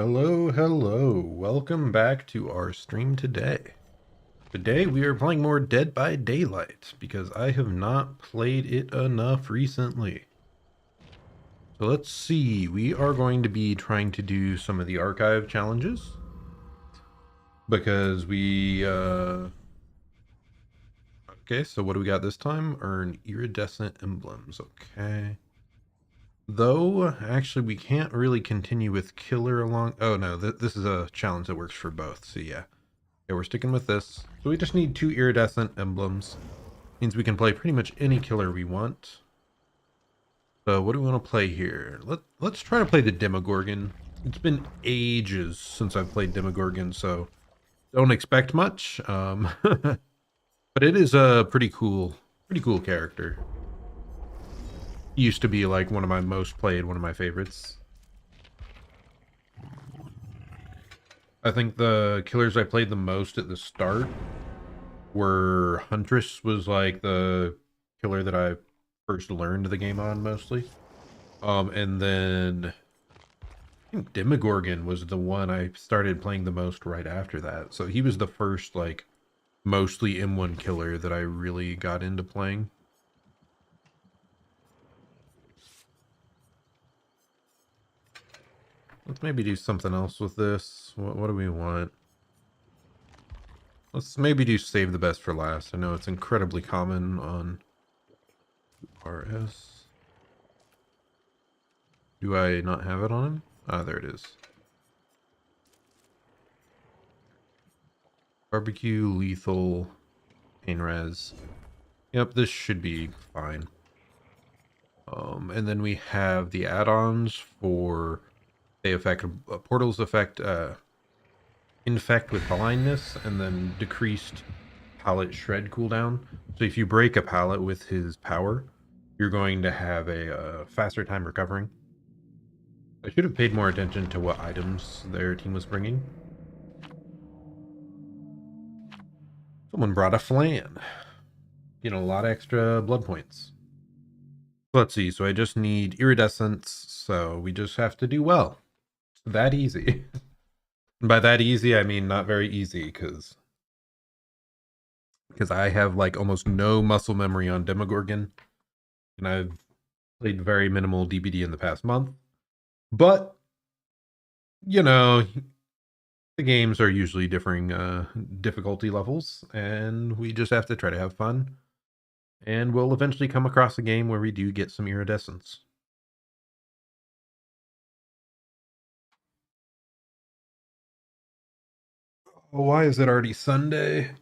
Hello. Welcome back to our stream today. Today we are playing more Dead by Daylight because I have not played it enough recently. So let's see, we are going to be trying to do some of the archive challenges because okay, so what do we got this time? Earn iridescent emblems. Okay. Though, actually, we can't really continue with Killer along... Oh, no, this is a challenge that works for both, so yeah. Yeah, we're sticking with this. So we just need 2 iridescent emblems. Means we can play pretty much any killer we want. So what do we want to play here? Let's try to play the Demogorgon. It's been ages since I've played Demogorgon, so don't expect much. But it is a pretty cool character. Used to be like one of my most played, one of my favorites. I think the killers I played the most at the start were Huntress was like the killer that I first learned the game on mostly. And then I think Demogorgon was the one I started playing the most right after that. So he was the first like mostly M1 killer that I really got into playing. Let's maybe do something else with this. What do we want? Let's maybe do save the best for last. I know it's incredibly common on RS. Do I not have it on him? Ah, there it is. Barbecue, lethal, pain res. Yep, this should be fine. And then we have the add-ons for they affect portals affect infect with blindness, and then decreased pallet shred cooldown. So if you break a pallet with his power, you're going to have a faster time recovering. I should have paid more attention to what items their team was bringing. Someone brought a flan. You know, a lot of extra blood points. Let's see, so I just need iridescence, so we just have to do well. It's that easy. By that easy, I mean not very easy, because I have like almost no muscle memory on Demogorgon, and I've played very minimal DBD in the past month. But, you know, the games are usually differing difficulty levels, and we just have to try to have fun. And we'll eventually come across a game where we do get some iridescence. Oh, why is it already Sunday?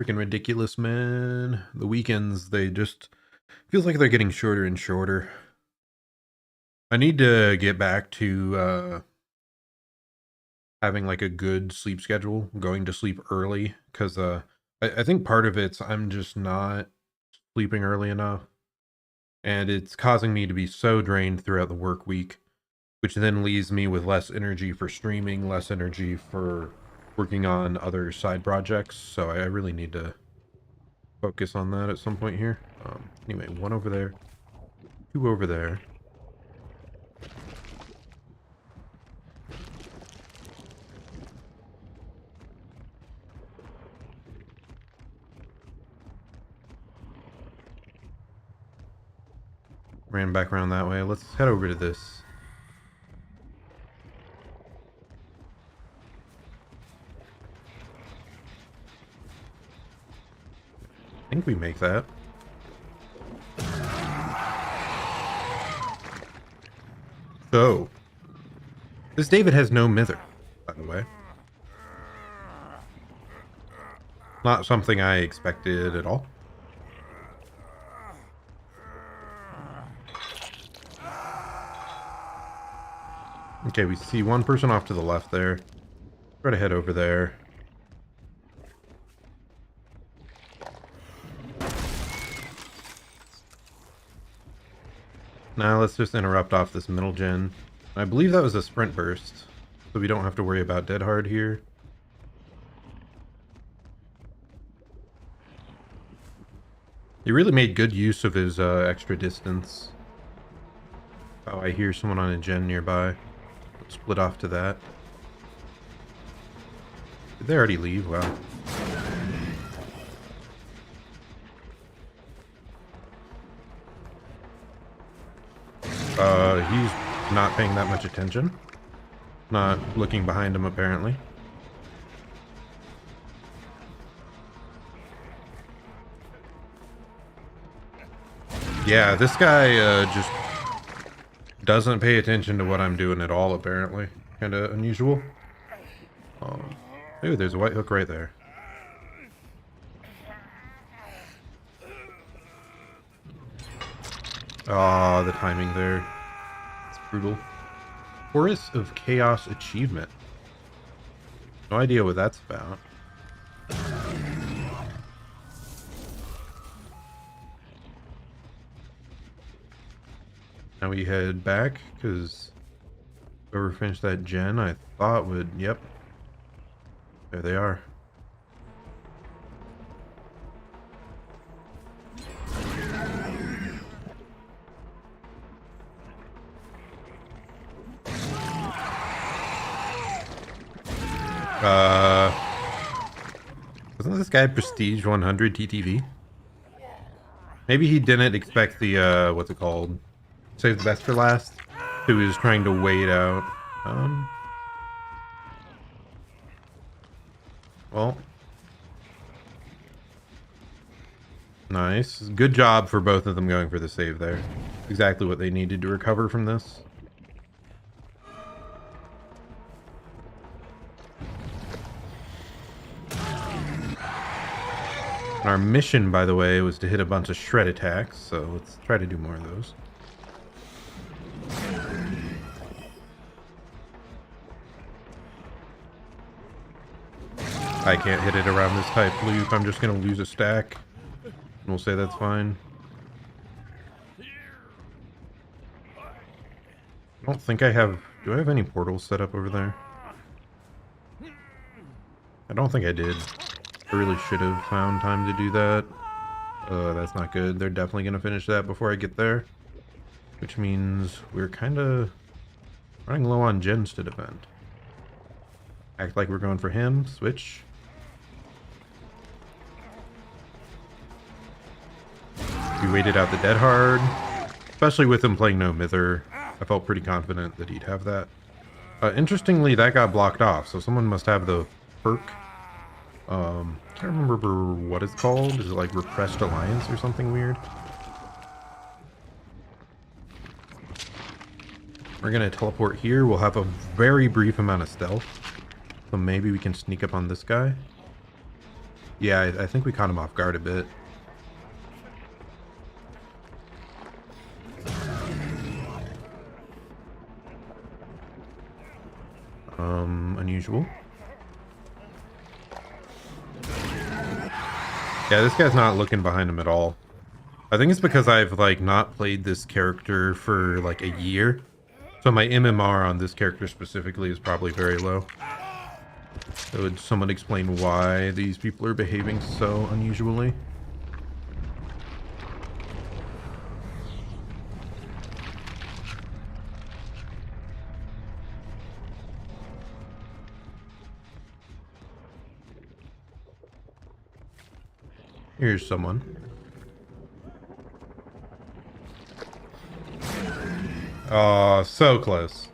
Freaking ridiculous, man. The weekends, they just... feels like they're getting shorter and shorter. I need to get back to having like a good sleep schedule, going to sleep early, because I think part of it's I'm just not sleeping early enough, and it's causing me to be so drained throughout the work week, which then leaves me with less energy for streaming, less energy for working on other side projects. So I really need to focus on that at some point here. Anyway, 1 over there, 2 over there. Ran back around that way. Let's head over to this. I think we make that. So, this David has no mither, by the way. Not something I expected at all. Okay, we see one person off to the left there. Try to head over there. Now let's just interrupt off this middle gen. I believe that was a sprint burst, so we don't have to worry about dead hard here. He really made good use of his extra distance. Oh, I hear someone on a gen nearby. split off to that. Did they already leave? Wow. He's not paying that much attention. Not looking behind him, apparently. Yeah, this guy just doesn't pay attention to what I'm doing at all, apparently. Kind of unusual. Ooh, there's a white hook right there. Ah, the timing there. It's brutal. Chorus of Chaos Achievement. No idea what that's about. Now we head back, because whoever finished that gen, I thought would... Yep. There they are. Wasn't this guy Prestige 100 TTV? Maybe he didn't expect the, what's it called? Save the best for last. He was trying to wait out. Well. Nice. Good job for both of them going for the save there. Exactly what they needed to recover from this. Our mission, by the way, was to hit a bunch of shred attacks, so let's try to do more of those. I can't hit it around this type loop. I'm just going to lose a stack. And we'll say that's fine. I don't think I have... Do I have any portals set up over there? I don't think I did. I really should have found time to do that. That's not good. They're definitely going to finish that before I get there. Which means we're kind of running low on gens to defend. Act like we're going for him. Switch. We waited out the dead hard. Especially with him playing no mither. I felt pretty confident that he'd have that. Interestingly, that got blocked off. So someone must have the perk. Can't remember what it's called. Is it like Repressed Alliance or something weird? We're gonna teleport here. We'll have a very brief amount of stealth. So maybe we can sneak up on this guy. Yeah, I think we caught him off guard a bit. Unusual. Yeah, this guy's not looking behind him at all. I think it's because I've, like, not played this character for, like, a year. So my MMR on this character specifically is probably very low. So would someone explain why these people are behaving so unusually? Here's someone. Oh, so close.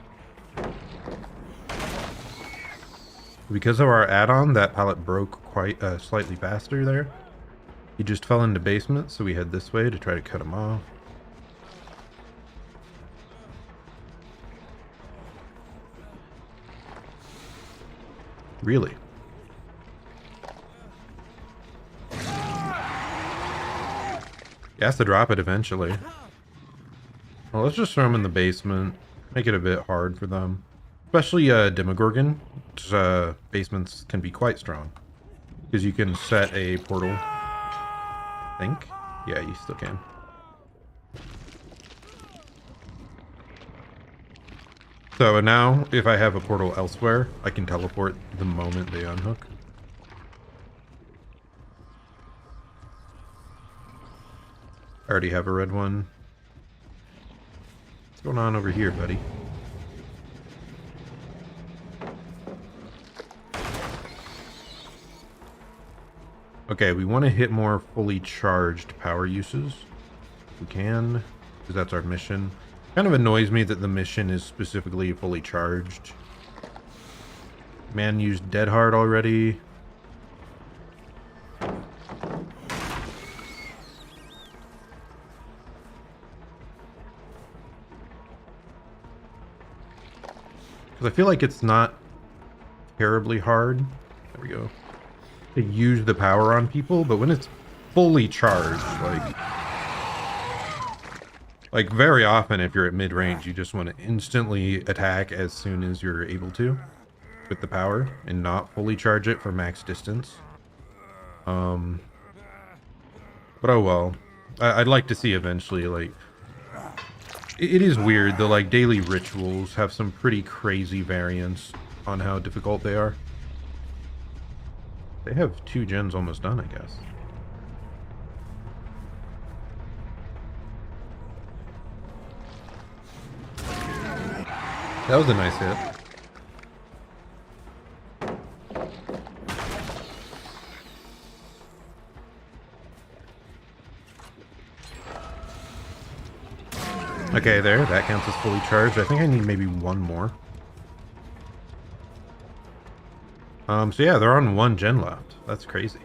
Because of our add-on, that pallet broke quite slightly faster there. He just fell into basement, so we head this way to try to cut him off. Really? He has to drop it eventually. Well, let's just throw him in the basement. Make it a bit hard for them. Especially Demogorgon. Basements can be quite strong. Because you can set a portal. I think? Yeah, you still can. So now, if I have a portal elsewhere, I can teleport the moment they unhook. I already have a red one. What's going on over here, buddy? Okay, we want to hit more fully charged power uses. We can, because that's our mission. Kind of annoys me that the mission is specifically fully charged. Man used Dead Hard already. Because I feel like it's not terribly hard. There we go. To use the power on people, but when it's fully charged, like very often if you're at mid-range, you just want to instantly attack as soon as you're able to with the power and not fully charge it for max distance. But oh well. I'd like to see eventually, like, it is weird, the like daily rituals have some pretty crazy variance on how difficult they are. They have 2 gens almost done, I guess. That was a nice hit. Okay, there. That counts as fully charged. I think I need maybe one more. So yeah, they're on 1 gen left. That's crazy.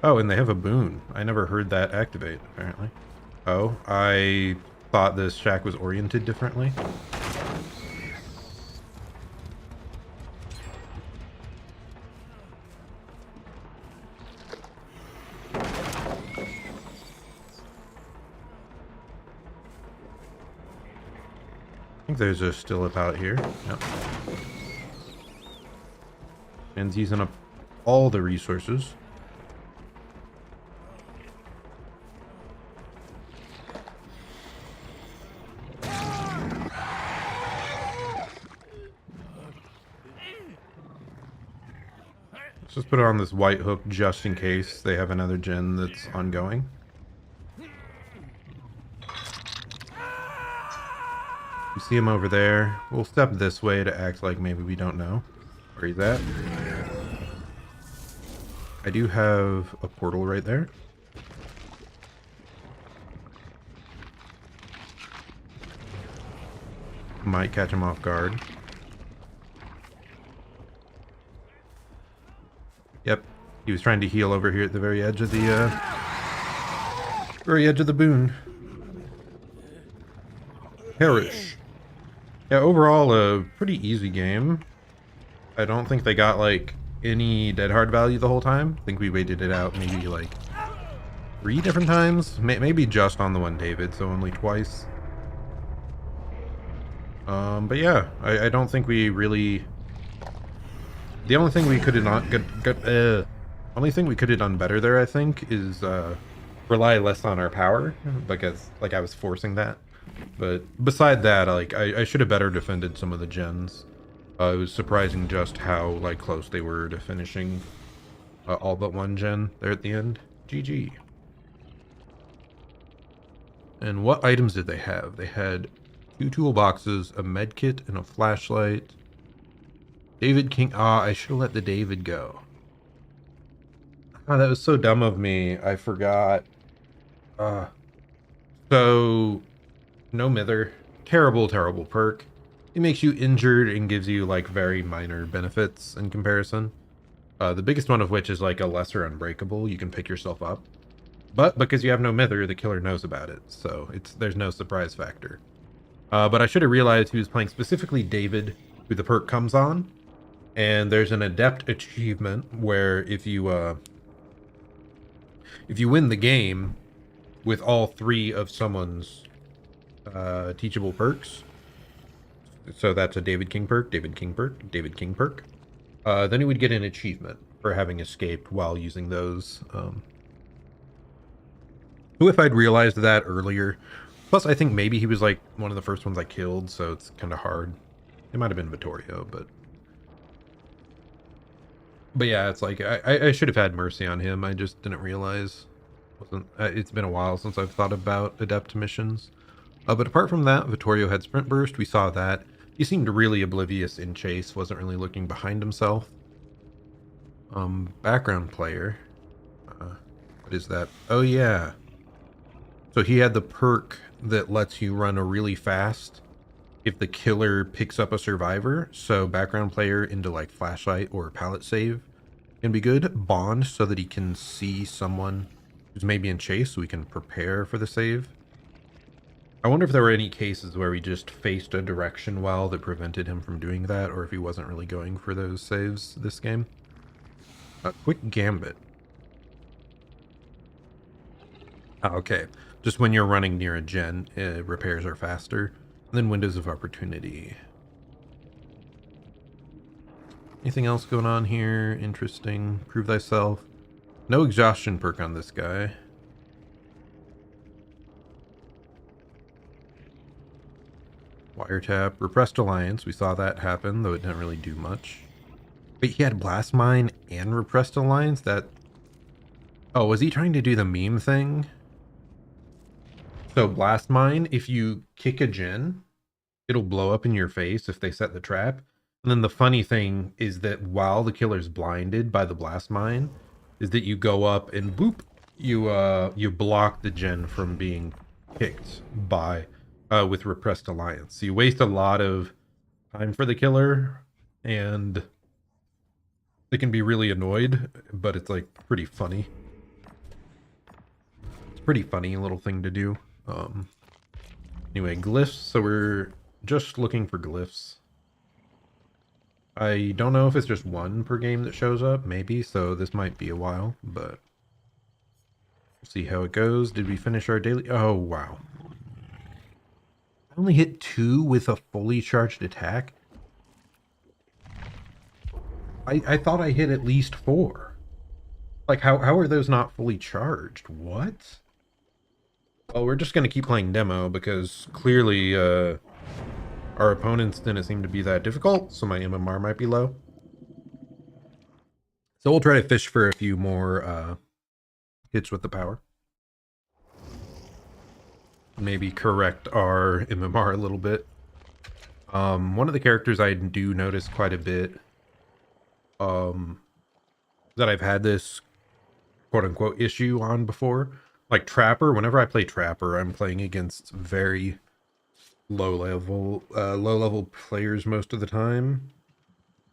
Oh, and they have a boon. I never heard that activate, apparently. Oh, I thought this shack was oriented differently. I think there's a Stilip out here. Yep. And using up all the resources. Let's just put it on this white hook just in case they have another gen that's ongoing. We see him over there. We'll step this way to act like maybe we don't know where he's at. I do have a portal right there. Might catch him off guard. Yep, he was trying to heal over here at the very edge of the boon. Perish. Yeah, overall a pretty easy game. I don't think they got like any dead hard value the whole time. I think we waited it out maybe like 3 different times. Maybe just on the one David, so only twice. But yeah, I don't think we really... The only thing we could have not only thing we could have done better there, I think, is rely less on our power, because like I was forcing that. But beside that, like I should have better defended some of the gens. It was surprising just how like close they were to finishing all but 1 gen there at the end. GG. And what items did they have? They had 2 toolboxes, a med kit, and a flashlight. David King. Ah, I should have let the David go. Ah, that was so dumb of me. I forgot. So, no mither. Terrible, terrible perk. It makes you injured and gives you like very minor benefits in comparison. The biggest one of which is like a lesser unbreakable. You can pick yourself up. But because you have no mither, the killer knows about it. So there's no surprise factor. But I should have realized he was playing specifically David, who the perk comes on. And there's an adept achievement where if you win the game with all 3 of someone's teachable perks, so that's a David King perk, David King perk, David King perk, then he would get an achievement for having escaped while using those. Who if I'd realized that earlier? Plus, I think maybe he was like one of the first ones I killed, so it's kind of hard. It might have been Vittorio, but yeah, it's like I should have had mercy on him. I just didn't realize. It's been a while since I've thought about adept missions. But apart from that, Vittorio had sprint burst. We saw that. He seemed really oblivious in chase. Wasn't really looking behind himself. Background player. What is that? Oh, yeah. So he had the perk that lets you run a really fast if the killer picks up a survivor. So background player into like flashlight or pallet save can be good. Bond so that he can see someone who's maybe in chase so we can prepare for the save. I wonder if there were any cases where we just faced a direction well that prevented him from doing that, or if he wasn't really going for those saves this game. A quick gambit. Oh, okay. Just when you're running near a gen, repairs are faster. And then windows of opportunity. Anything else going on here? Interesting. Prove thyself. No exhaustion perk on this guy. Wiretap. Repressed Alliance. We saw that happen, though it didn't really do much. Wait, he had Blast Mine and Repressed Alliance? That... Oh, was he trying to do the meme thing? So Blast Mine, if you kick a gen, it'll blow up in your face if they set the trap. And then the funny thing is that while the killer's blinded by the Blast Mine, is that you go up and boop, you block the gen from being kicked by with Repressed Alliance. So you waste a lot of time for the killer, and they can be really annoyed, but it's like pretty funny. It's a pretty funny little thing to do. Anyway, glyphs. So we're just looking for glyphs. I don't know if it's just one per game that shows up, maybe, so this might be a while, but we'll see how it goes. Did we finish our daily? Oh, wow. I only hit 2 with a fully charged attack. I thought I hit at least 4. Like, how are those not fully charged? What? Well, we're just going to keep playing demo because clearly our opponents didn't seem to be that difficult, so my MMR might be low. So we'll try to fish for a few more hits with the power. Maybe correct our MMR a little bit. One of the characters I do notice quite a bit that I've had this quote-unquote issue on before, like Trapper. Whenever I play Trapper, I'm playing against very low level players most of the time.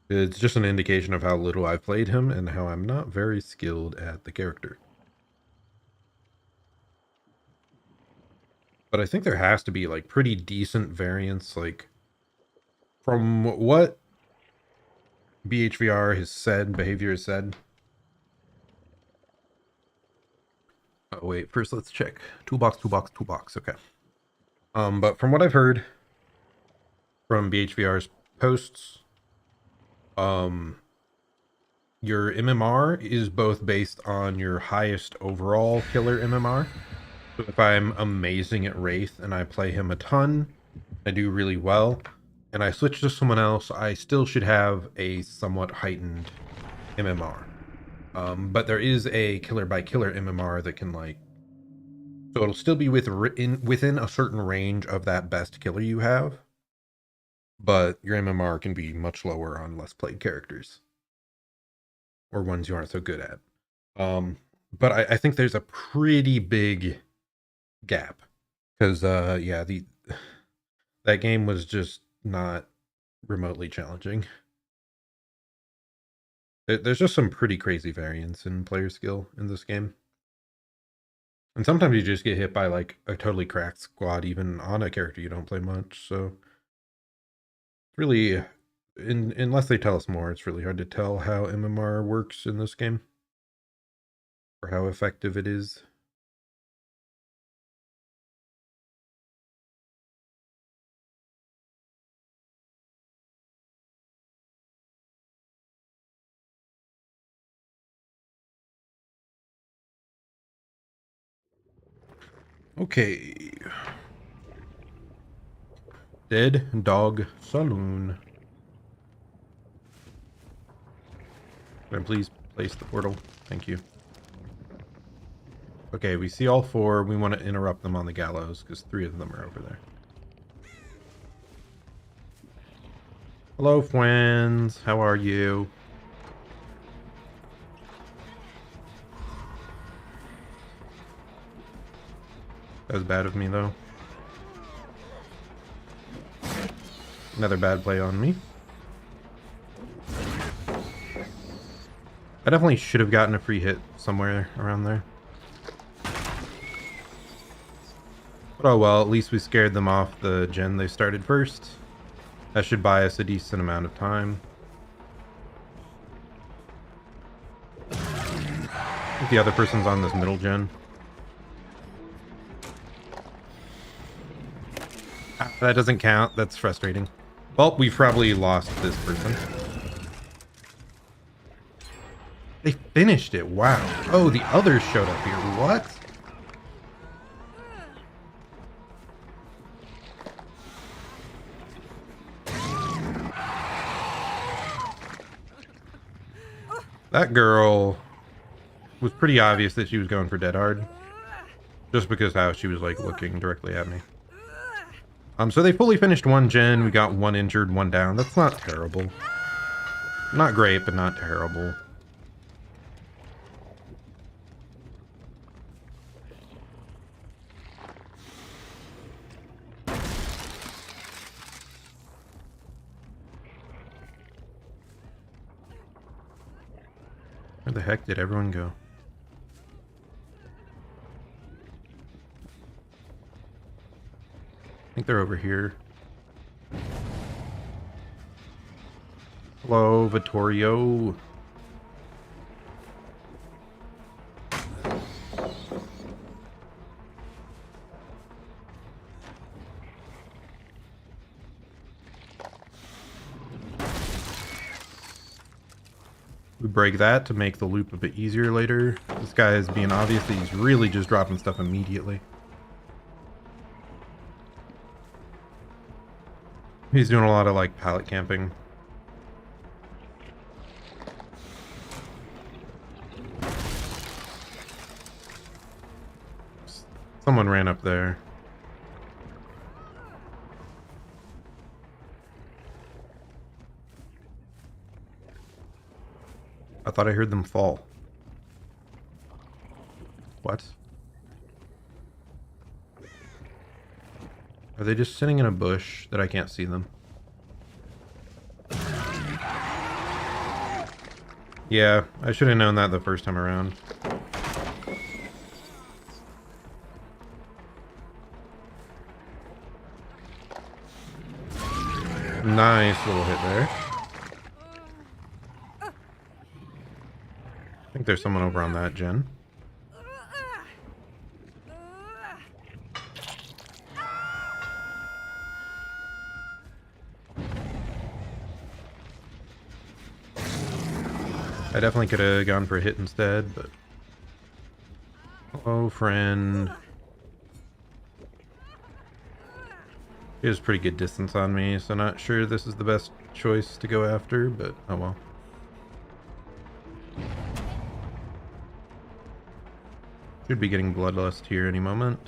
It's just an indication of how little I've played him and how I'm not very skilled at the character. But I think there has to be like pretty decent variants, like from what BHVR has said, behavior has said. Oh wait, first let's check. Toolbox. Okay. But from what I've heard from BHVR's posts, your MMR is both based on your highest overall killer MMR. So if I'm amazing at Wraith and I play him a ton, I do really well, and I switch to someone else, I still should have a somewhat heightened MMR. But there is a killer by killer MMR that can like, so it'll still be within a certain range of that best killer you have, but your MMR can be much lower on less played characters or ones you aren't so good at. But I think there's a pretty big gap because yeah, that game was just not remotely challenging. There's just some pretty crazy variance in player skill in this game. And sometimes you just get hit by like a totally cracked squad, even on a character you don't play much. So really, unless they tell us more, it's really hard to tell how MMR works in this game or how effective it is. Okay. Dead Dog Saloon. Can I please place the portal? Thank you. Okay, we see all 4. We want to interrupt them on the gallows because 3 of them are over there. Hello, friends. How are you? That was bad of me, though. Another bad play on me. I definitely should have gotten a free hit somewhere around there. But oh well, at least we scared them off the gen they started first. That should buy us a decent amount of time. I think the other person's on this middle gen. That doesn't count. That's frustrating. Well, we've probably lost this person. They finished it. Wow. Oh, the others showed up here. What? That girl was pretty obvious that she was going for dead hard. Just because how she was like looking directly at me. So they fully finished one gen. We got one injured, one down. That's not terrible. Not great, but not terrible. Where the heck did everyone go? I think they're over here. Hello, Vittorio. We break that to make the loop a bit easier later. This guy is being obvious that he's really just dropping stuff immediately. He's doing a lot of like pallet camping. Someone ran up there. I thought I heard them fall. What? Are they just sitting in a bush that I can't see them? Yeah, I should have known that the first time around. Nice little hit there. I think there's someone over on that gen. I definitely could have gone for a hit instead, but... Hello, friend. He has pretty good distance on me, so not sure this is the best choice to go after, but oh well. Should be getting Bloodlust here any moment.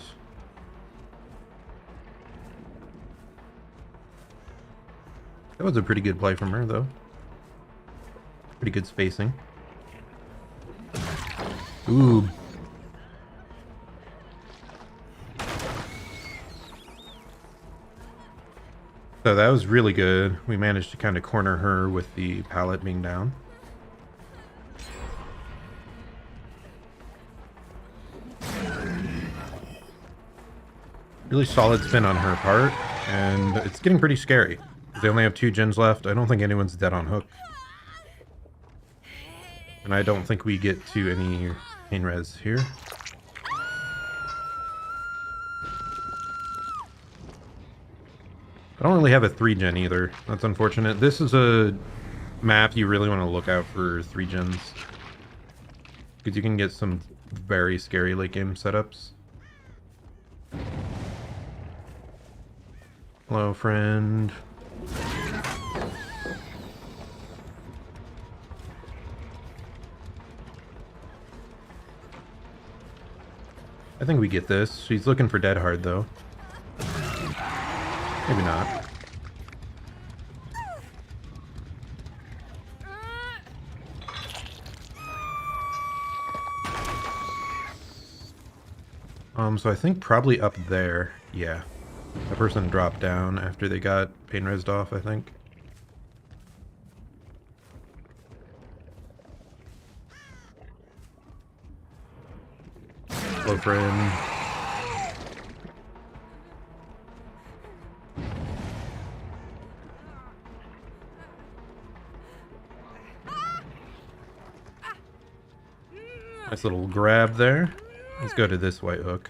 That was a pretty good play from her, though. Pretty good spacing. Ooh. So that was really good. We managed to kind of corner her with the pallet being down. Really solid spin on her part, and it's getting pretty scary. They only have 2 gens left. I don't think anyone's dead on hook. And I don't think we get to any pain res here. I don't really have a 3 gen either. That's unfortunate. This is a map you really want to look out for 3 gens. Because you can get some very scary late game setups. Hello, friend. I think we get this. She's looking for dead hard, though. Maybe not. So I think probably up there. Yeah. That person dropped down after they got pain resed off, I think. Hello, friend. Nice little grab there. Let's go to this white hook.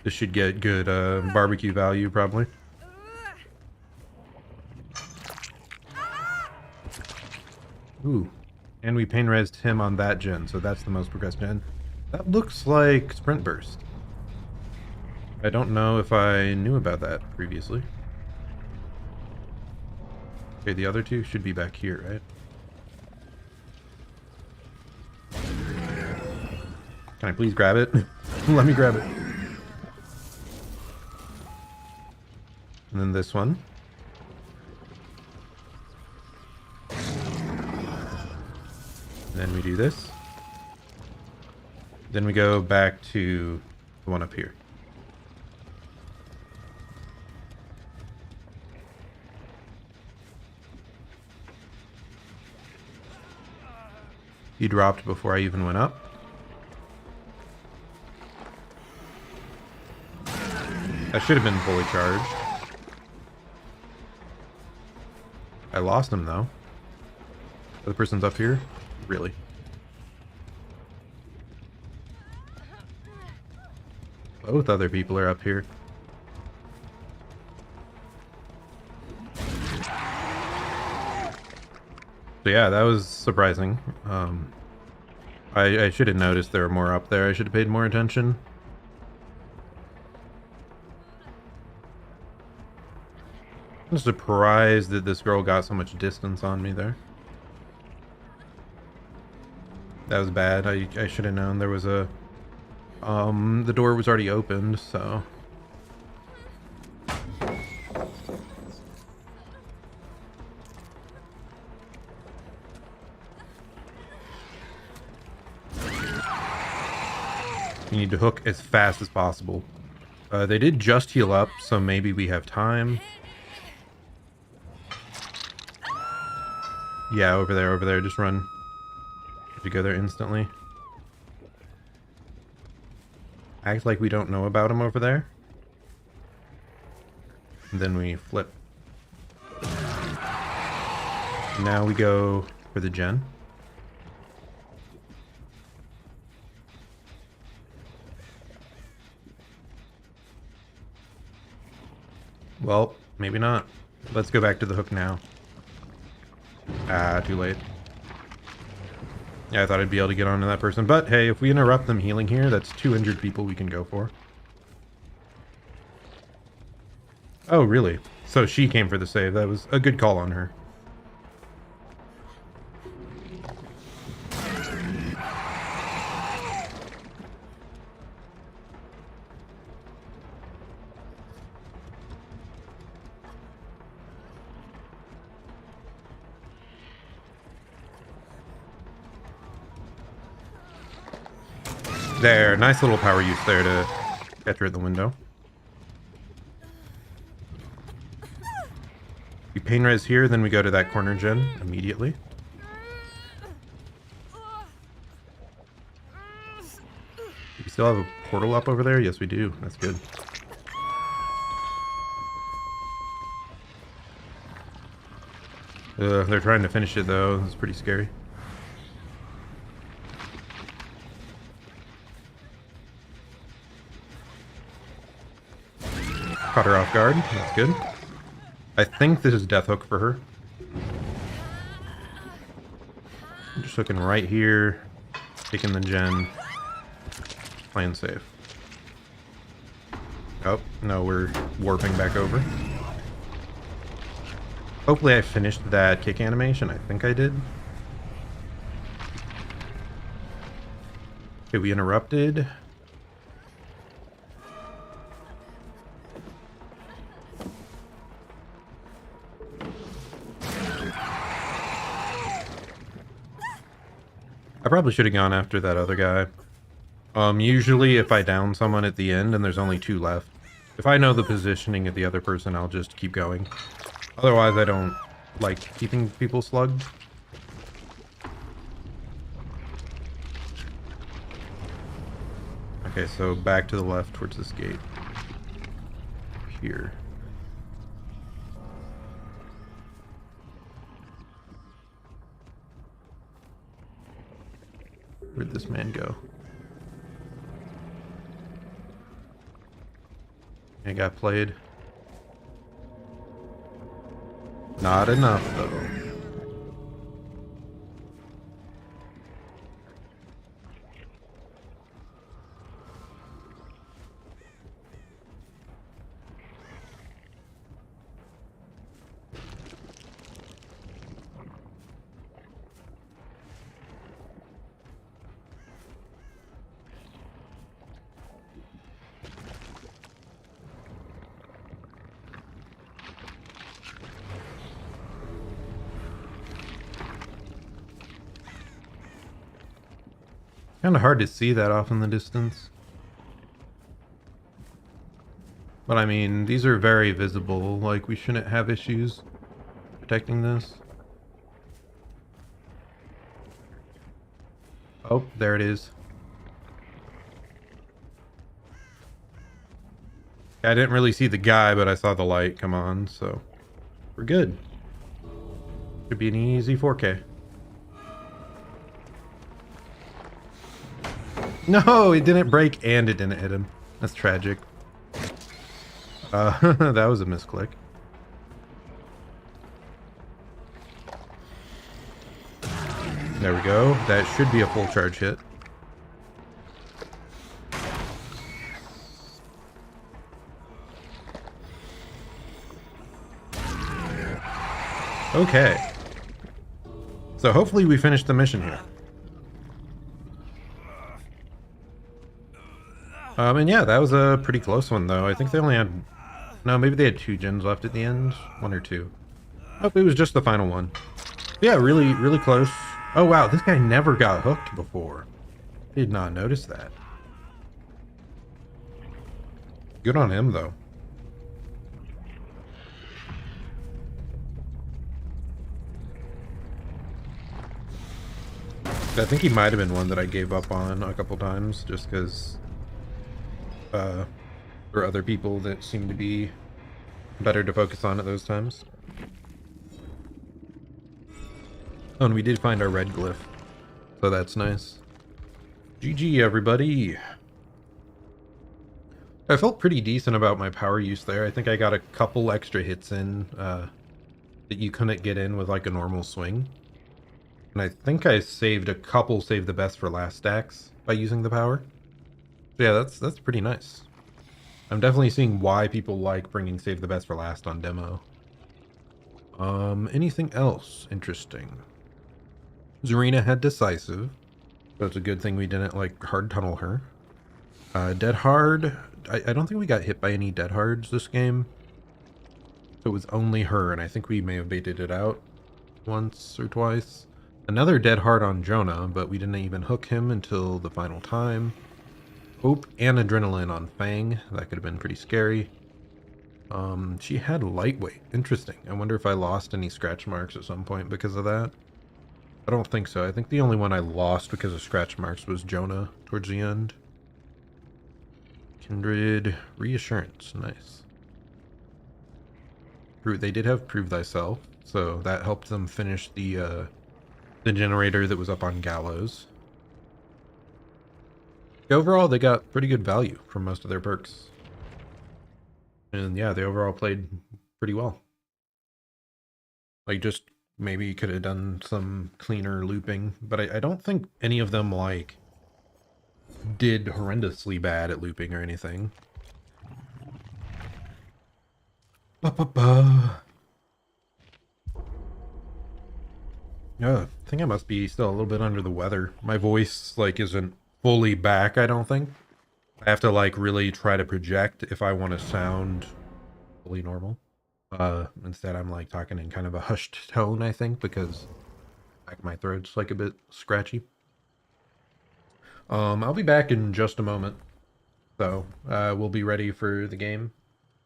This should get good barbecue value, probably. Ooh. And we pain resed him on that gen, so that's the most progressed gen. That looks like Sprint Burst. I don't know if I knew about that previously. Okay, the other two should be back here, right? Can I please grab it? Let me grab it. And then this one. Then we do this. Then we go back to the one up here. He dropped before I even went up. That should have been fully charged. I lost him though. The other person's up here? Really? Both other people are up here. So yeah, that was surprising. I should have noticed there were more up there. I should have paid more attention. I'm surprised that this girl got so much distance on me there. That was bad. I should have known there was a... the door was already opened, so... You need to hook as fast as possible. They did just heal up, so maybe we have time. Yeah, over there, just run. If you go there instantly. Act like we don't know about him over there. And then we flip. Now we go for the gen. Well, maybe not. Let's go back to the hook now. Ah, too late. Yeah, I thought I'd be able to get onto that person. But hey, if we interrupt them healing here, that's 200 people we can go for. Oh, really? So she came for the save. That was a good call on her. There, nice little power use there to catch her at the window. We pain res here, then we go to that corner gen immediately. Do we still have a portal up over there? Yes, we do. That's good. They're trying to finish it though. It's pretty scary. Caught her off guard. That's good. I think this is death hook for her. I'm just hooking right here, taking the gen, playing safe. Oh, no, we're warping back over. Hopefully I finished that kick animation. I think I did. Okay, we interrupted. I probably should have gone after that other guy. Usually if I down someone at the end and there's only 2 left, if I know the positioning of the other person, I'll just keep going. Otherwise, I don't like keeping people slugged. Okay, so back to the left towards this gate. Here. Where'd this man go? I got played. Not enough, though. Kind of hard to see that off in the distance. But I mean, these are very visible. Like, we shouldn't have issues protecting this. Oh, there it is. I didn't really see the guy, but I saw the light come on, so we're good. Should be an easy 4K. No, it didn't break and it didn't hit him. That's tragic. That was a misclick. There we go. That should be a full charge hit. Okay. So hopefully we finish the mission here. And yeah, that was a pretty close one, though. I think they only had... No, maybe they had 2 gens left at the end. 1 or 2. Oh, it was just the final one. Yeah, really, really close. Oh, wow, this guy never got hooked before. Did not notice that. Good on him, though. I think he might have been one that I gave up on a couple times, just because... or other people that seem to be better to focus on at those times. Oh, and we did find our red glyph, so that's nice. GG, everybody. I felt pretty decent about my power use there. I think I got a couple extra hits in that you couldn't get in with like a normal swing. And I think I saved a couple save the best for last stacks by using the power. So yeah, that's pretty nice. I'm definitely seeing why people like bringing save the best for last on demo. Anything else interesting? Zarina had decisive. That's a good thing we didn't like hard tunnel her. Dead hard. I don't think we got hit by any dead hards this game. So it was only her, and I think we may have baited it out once or twice. Another dead hard on Jonah, but we didn't even hook him until the final time. Hope and adrenaline on Fang. That could have been pretty scary. She had lightweight. Interesting. I wonder if I lost any scratch marks at some point because of that. I don't think so. I think the only one I lost because of scratch marks was Jonah towards the end. Kindred reassurance. Nice. They did have prove thyself, so that helped them finish the generator that was up on Gallows. Overall, they got pretty good value from most of their perks. And yeah, they overall played pretty well. Like, just maybe could have done some cleaner looping, but I don't think any of them, like, did horrendously bad at looping or anything. Yeah, I think I must be still a little bit under the weather. My voice, like, isn't fully back, I don't think. I have to, like, really try to project if I want to sound fully normal. Instead, I'm, like, talking in kind of a hushed tone, I think, because like, my throat's, like, a bit scratchy. I'll be back in just a moment. So, we'll be ready for the game.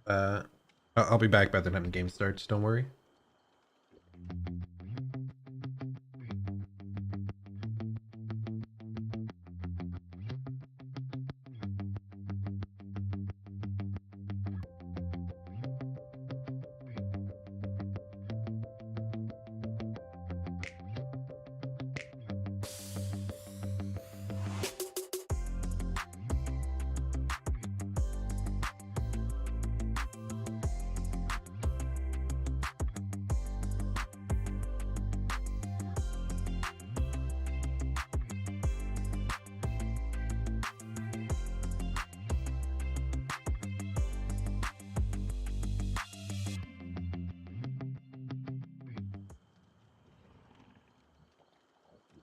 I'll be back by the time the game starts, don't worry.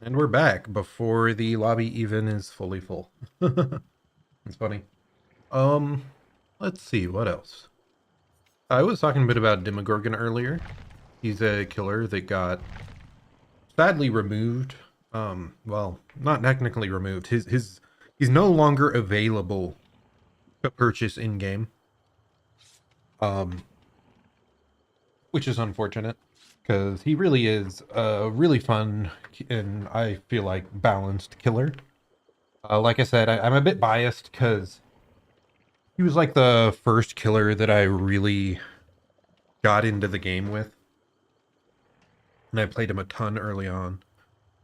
And we're back before the lobby even is fully full. It's funny. Um, let's see, what else? I was talking a bit about Demogorgon earlier. He's a killer that got sadly removed. Well, not technically removed. He's no longer available to purchase in game. Which is unfortunate because he really is a really fun and I feel like balanced killer. Like I said, I'm a bit biased because he was like the first killer that I really got into the game with. And I played him a ton early on.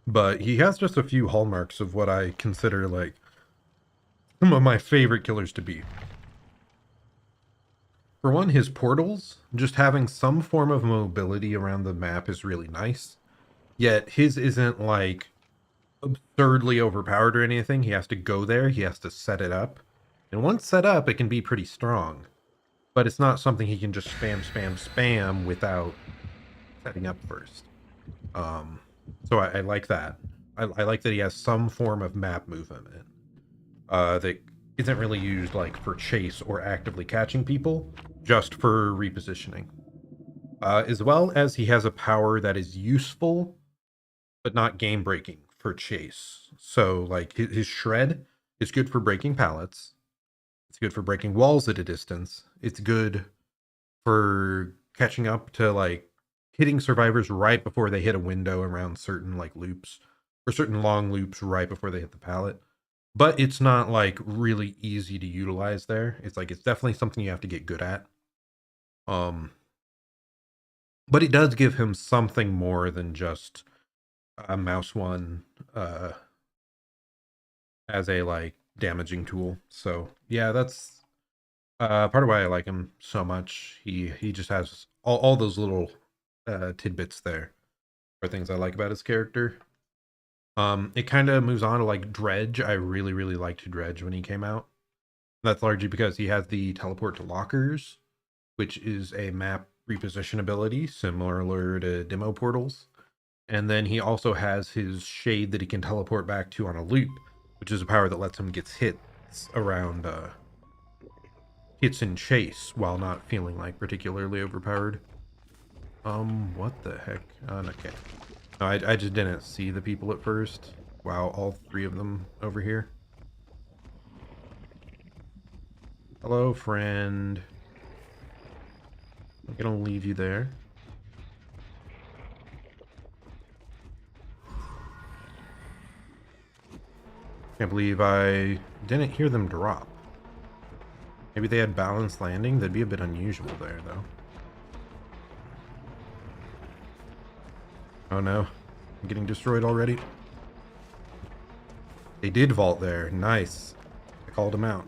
But he has just a few hallmarks of what I consider like some of my favorite killers to be. For one, his portals, just having some form of mobility around the map is really nice. Yet his isn't like absurdly overpowered or anything. He has to go there, he has to set it up. And once set up, it can be pretty strong. But it's not something he can just spam without setting up first. So I like that. I like that he has some form of map movement that isn't really used like for chase or actively catching people, just for repositioning. As well as he has a power that is useful, but not game breaking for chase. So like his shred is good for breaking pallets. It's good for breaking walls at a distance. It's good for catching up to like hitting survivors right before they hit a window around certain like loops or certain long loops right before they hit the pallet. But it's not like really easy to utilize there. It's like it's definitely something you have to get good at. But it does give him something more than just a mouse one as a like damaging tool. So yeah, that's part of why I like him so much. He just has all those little tidbits there are things I like about his character. It kind of moves on to like Dredge. I really liked Dredge when he came out. That's largely because he has the teleport to lockers, which is a map reposition ability similar to demo portals. And then he also has his shade that he can teleport back to on a loop, which is a power that lets him get hits around hits and chase while not feeling like particularly overpowered. What the heck? Okay. No, I just didn't see the people at first. Wow, all three of them over here. Hello, friend. I'm gonna leave you there. Can't believe I didn't hear them drop. Maybe they had balanced landing. That'd be a bit unusual there, though. Oh no, I'm getting destroyed already. They did vault there. Nice. I called them out.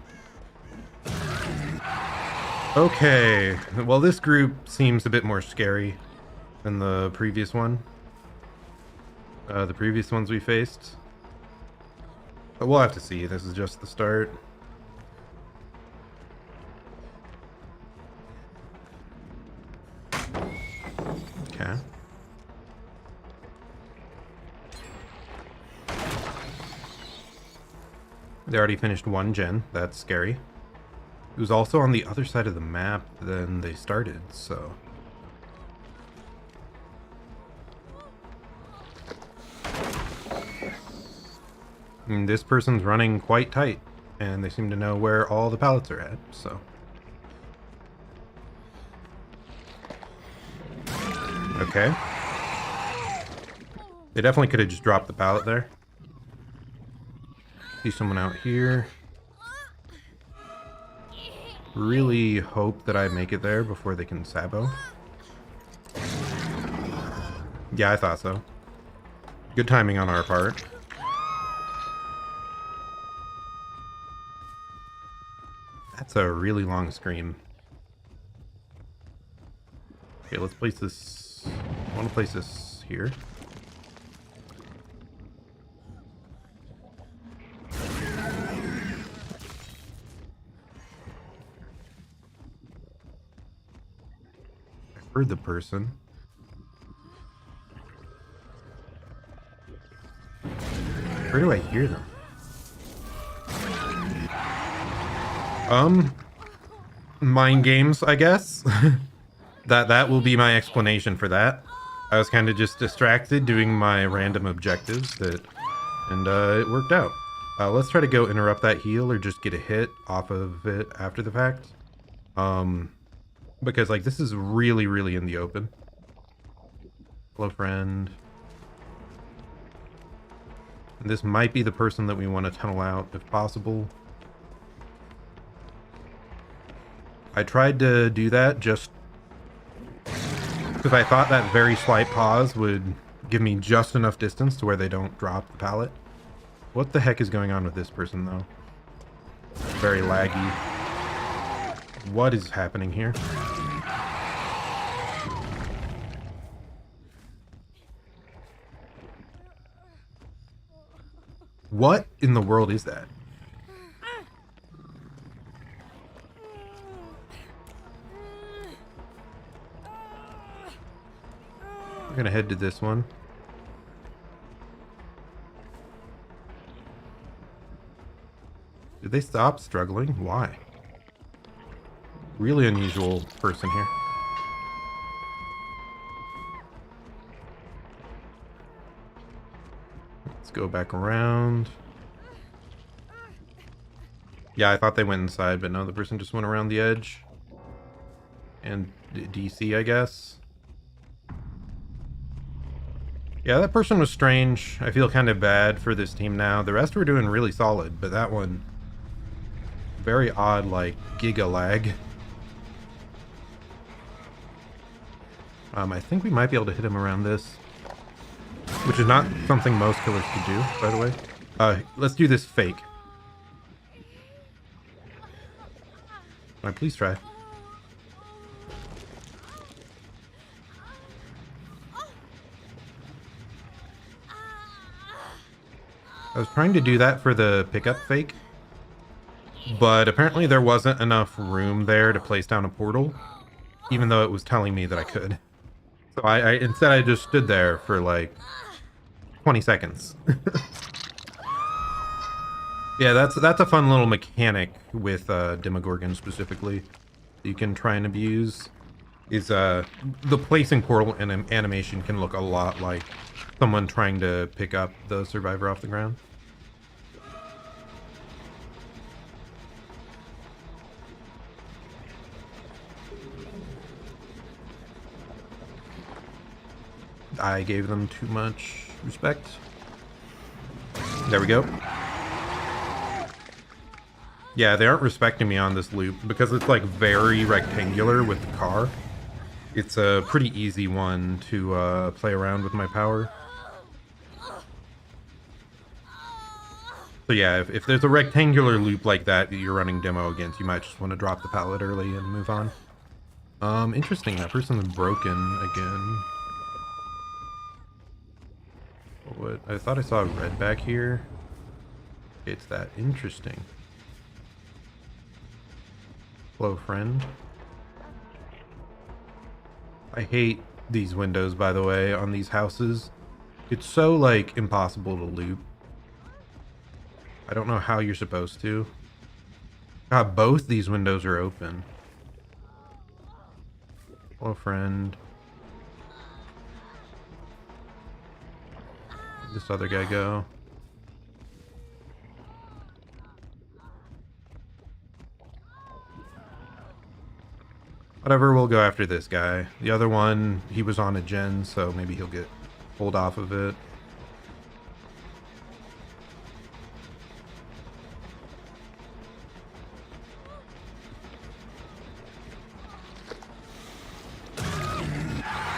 Okay, well this group seems a bit more scary than the previous one. The previous ones we faced. But we'll have to see. This is just the start. Okay. They already finished one gen. That's scary. It was also on the other side of the map than they started, so... And this person's running quite tight, and they seem to know where all the pallets are at, so. Okay. They definitely could have just dropped the pallet there. See someone out here. Really hope that I make it there before they can sabo. Yeah, I thought so. Good timing on our part. That's a really long scream. Okay, let's place this. I want to place this here. I heard the person. Where do I hear them? Mind games, I guess. That will be my explanation for that. I was kind of just distracted doing my random objectives and it worked out. Let's try to go interrupt that heal or just get a hit off of it after the fact. Because like this is really, really in the open. Hello, friend. This might be the person that we want to tunnel out if possible. I tried to do that just because I thought that very slight pause would give me just enough distance to where they don't drop the pallet. What the heck is going on with this person, though? Very laggy. What is happening here? What in the world is that? We're gonna head to this one. Did they stop struggling? Why? Really unusual person here. Let's go back around. Yeah, I thought they went inside, but no, the person just went around the edge. And DC, I guess. Yeah, that person was strange. I feel kind of bad for this team now. The rest were doing really solid, but that one... very odd, like, giga lag. I think we might be able to hit him around this. Which is not something most killers could do, by the way. Let's do this fake. Alright, please try. I was trying to do that for the pickup fake, but apparently there wasn't enough room there to place down a portal, even though it was telling me that I could. So I instead I just stood there for like 20 seconds. Yeah, that's a fun little mechanic with Demogorgon specifically that you can try and abuse. Is the placing portal and animation can look a lot like someone trying to pick up the survivor off the ground. I gave them too much respect. There we go. Yeah, they aren't respecting me on this loop because it's like very rectangular with the car. It's a pretty easy one to play around with my power. So yeah, if there's a rectangular loop like that you're running demo against, you might just want to drop the pallet early and move on. Interesting, that person's broken again. What? I thought I saw a red back here. It's that interesting. Hello, friend. I hate these windows, by the way, on these houses. It's so, like, impossible to loop. I don't know how you're supposed to. God, both these windows are open. Hello, friend. Where'd this other guy go? Whatever, we'll go after this guy. The other one, he was on a gen, so maybe he'll get pulled off of it.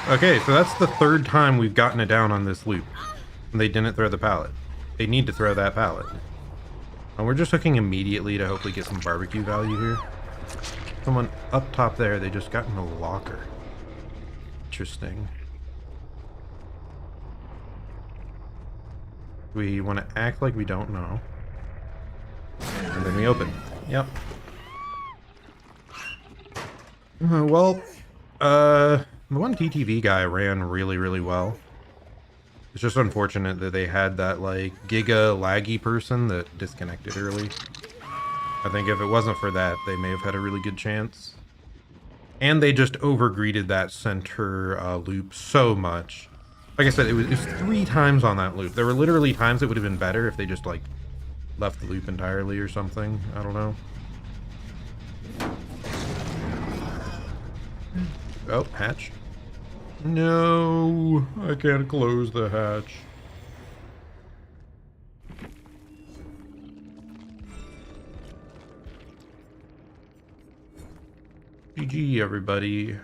Okay, so that's the third time we've gotten it down on this loop. And they didn't throw the pallet. They need to throw that pallet. And we're just hooking immediately to hopefully get some barbecue value here. Someone up top there, they just got in a locker. Interesting. We want to act like we don't know. And then we open. Yep. The one TTV guy ran really, really well. It's just unfortunate that they had that, like, giga laggy person that disconnected early. I think if it wasn't for that, they may have had a really good chance. And they just over-greeted that center loop so much. Like I said, it was 3 times on that loop. There were literally times it would have been better if they just, like, left the loop entirely or something. I don't know. Oh, hatch. No, I can't close the hatch. GG, everybody.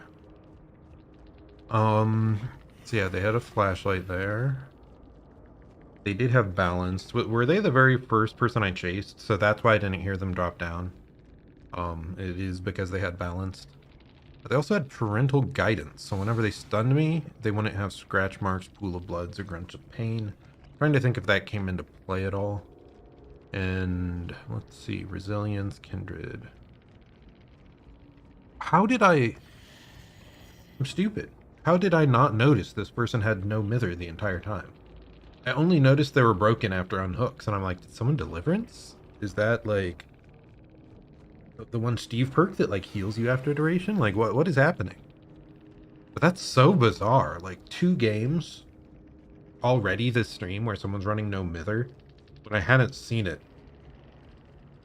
So yeah, they had a flashlight there. They did have balance. Were they the very first person I chased? So that's why I didn't hear them drop down. It is because they had balanced. But they also had parental guidance, so whenever they stunned me, they wouldn't have scratch marks, pool of bloods, or grunts of pain. I'm trying to think if that came into play at all. And let's see, resilience, kindred. I'm stupid. How did I not notice this person had no mither the entire time? I only noticed they were broken after unhooks, and I'm like, did someone deliverance? Is that like the one Steve perk that like heals you after duration? Like what is happening? But that's so bizarre. Like 2 games already this stream where someone's running no mither when I hadn't seen it.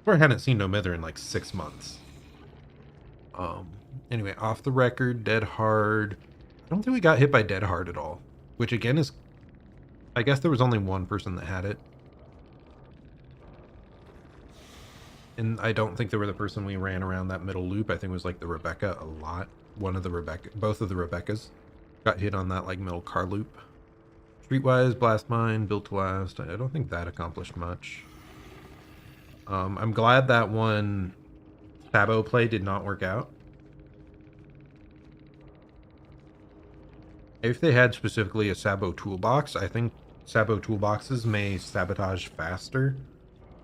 Or I hadn't seen no mither in like 6 months. Anyway, off the record, dead hard. I don't think we got hit by dead hard at all, which again is, I guess there was only one person that had it. And I don't think they were the person we ran around that middle loop. I think it was like the Rebecca a lot. Both of the Rebeccas got hit on that like middle car loop. Streetwise, blast mine, built to last. I don't think that accomplished much. I'm glad that one Sabo play did not work out. If they had specifically a Sabo toolbox, I think Sabo toolboxes may sabotage faster.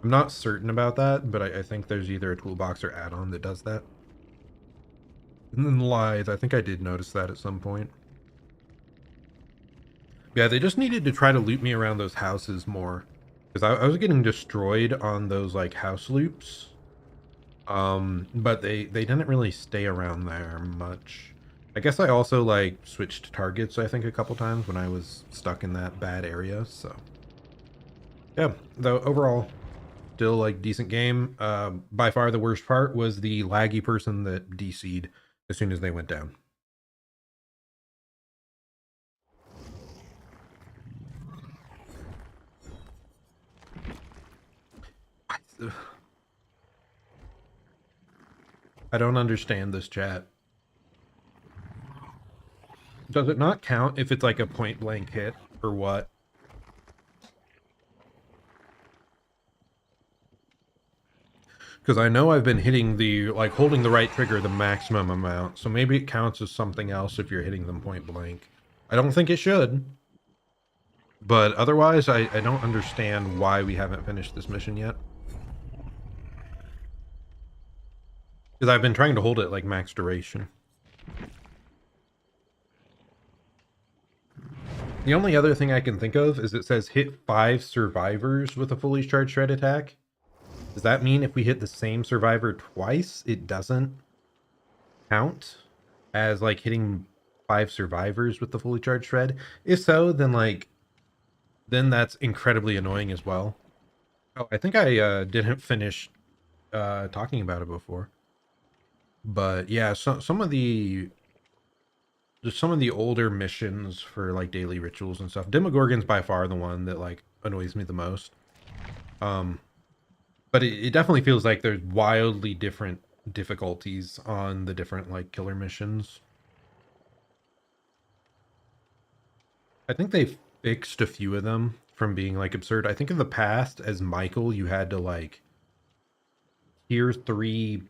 I'm not certain about that, but I think there's either a toolbox or add-on that does that. And then Lithe, I think I did notice that at some point. Yeah, they just needed to try to loop me around those houses more. Because I was getting destroyed on those, like, house loops. But they didn't really stay around there much. I guess I also, like, switched targets, I think, a couple times when I was stuck in that bad area, so. Yeah, though, overall, still, like, decent game. By far the worst part was the laggy person that DC'd as soon as they went down. I don't understand this chat. Does it not count if it's like a point blank hit or what? Because I know I've been hitting the, like, holding the right trigger the maximum amount, so maybe it counts as something else if you're hitting them point blank. I don't think it should. But otherwise, I don't understand why we haven't finished this mission yet. Because I've been trying to hold it like max duration. The only other thing I can think of is it says hit 5 survivors with a fully charged shred attack. Does that mean if we hit the same survivor twice, it doesn't count as like hitting 5 survivors with the fully charged shred? If so, then like, then that's incredibly annoying as well. Oh, I think I didn't finish talking about it before. But yeah, some of the just some of the older missions for like daily rituals and stuff. Demogorgon's by far the one that like annoys me the most. Um, but it definitely feels like there's wildly different difficulties on the different like killer missions. I think they fixed a few of them from being like absurd. I think in the past, as Michael, you had to like hear three,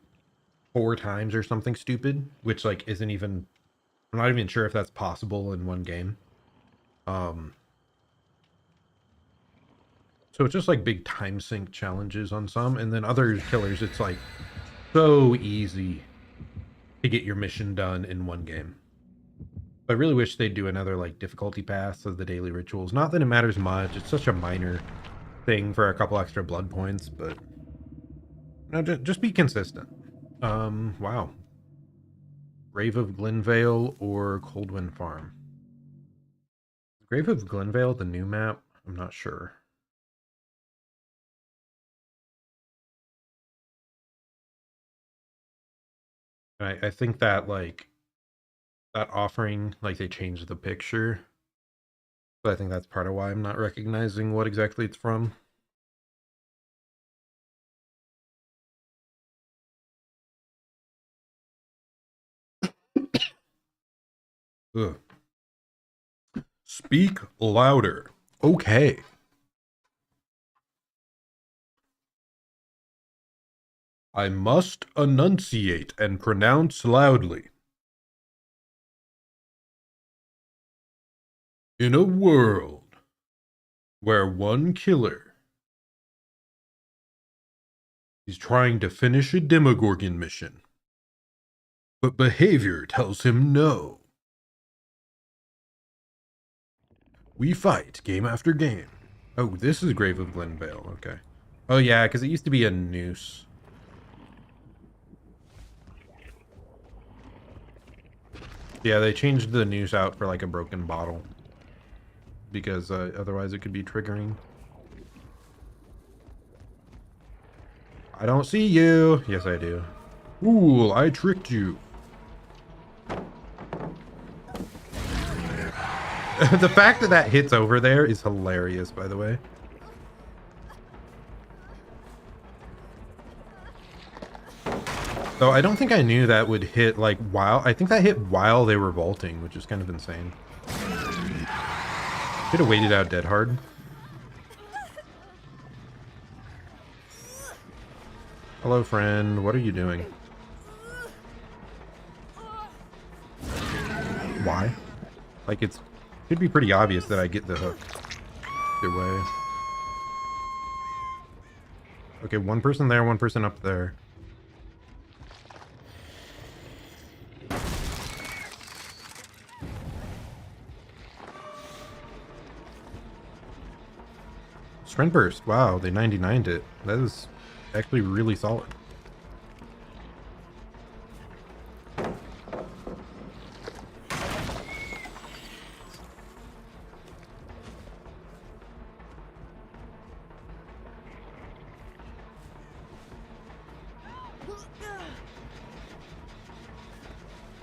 four times or something stupid, which like isn't even. I'm not even sure if that's possible in one game. Um, so it's just like big time sink challenges on some, and then other killers, it's like so easy to get your mission done in one game. I really wish they'd do another like difficulty pass of the daily rituals. Not that it matters much; it's such a minor thing for a couple extra blood points, but no, just be consistent. Wow. Grave of Glenvale or Coldwind Farm? Grave of Glenvale, the new map? I'm not sure. I think that like that offering, like they changed the picture. So I think that's part of why I'm not recognizing what exactly it's from. Ugh. Speak louder. Okay. I must enunciate and pronounce loudly. In a world where one killer is trying to finish a Demogorgon mission, but behavior tells him no. We fight game after game. Oh, this is Grave of Glenvale. Okay. Oh, yeah, because it used to be a noose. Yeah, they changed the noose out for like a broken bottle. Because otherwise it could be triggering. I don't see you. Yes, I do. Fool, I tricked you. The fact that that hits over there is hilarious, by the way. Though I don't think I knew that would hit like while. I think that hit while they were vaulting, which is kind of insane. Could have waited out dead hard. Hello, friend. What are you doing? Why? Like it should be pretty obvious that I get the hook. Either way. Okay, one person there, one person up there. Strength burst. Wow, they 99'd it. That is actually really solid.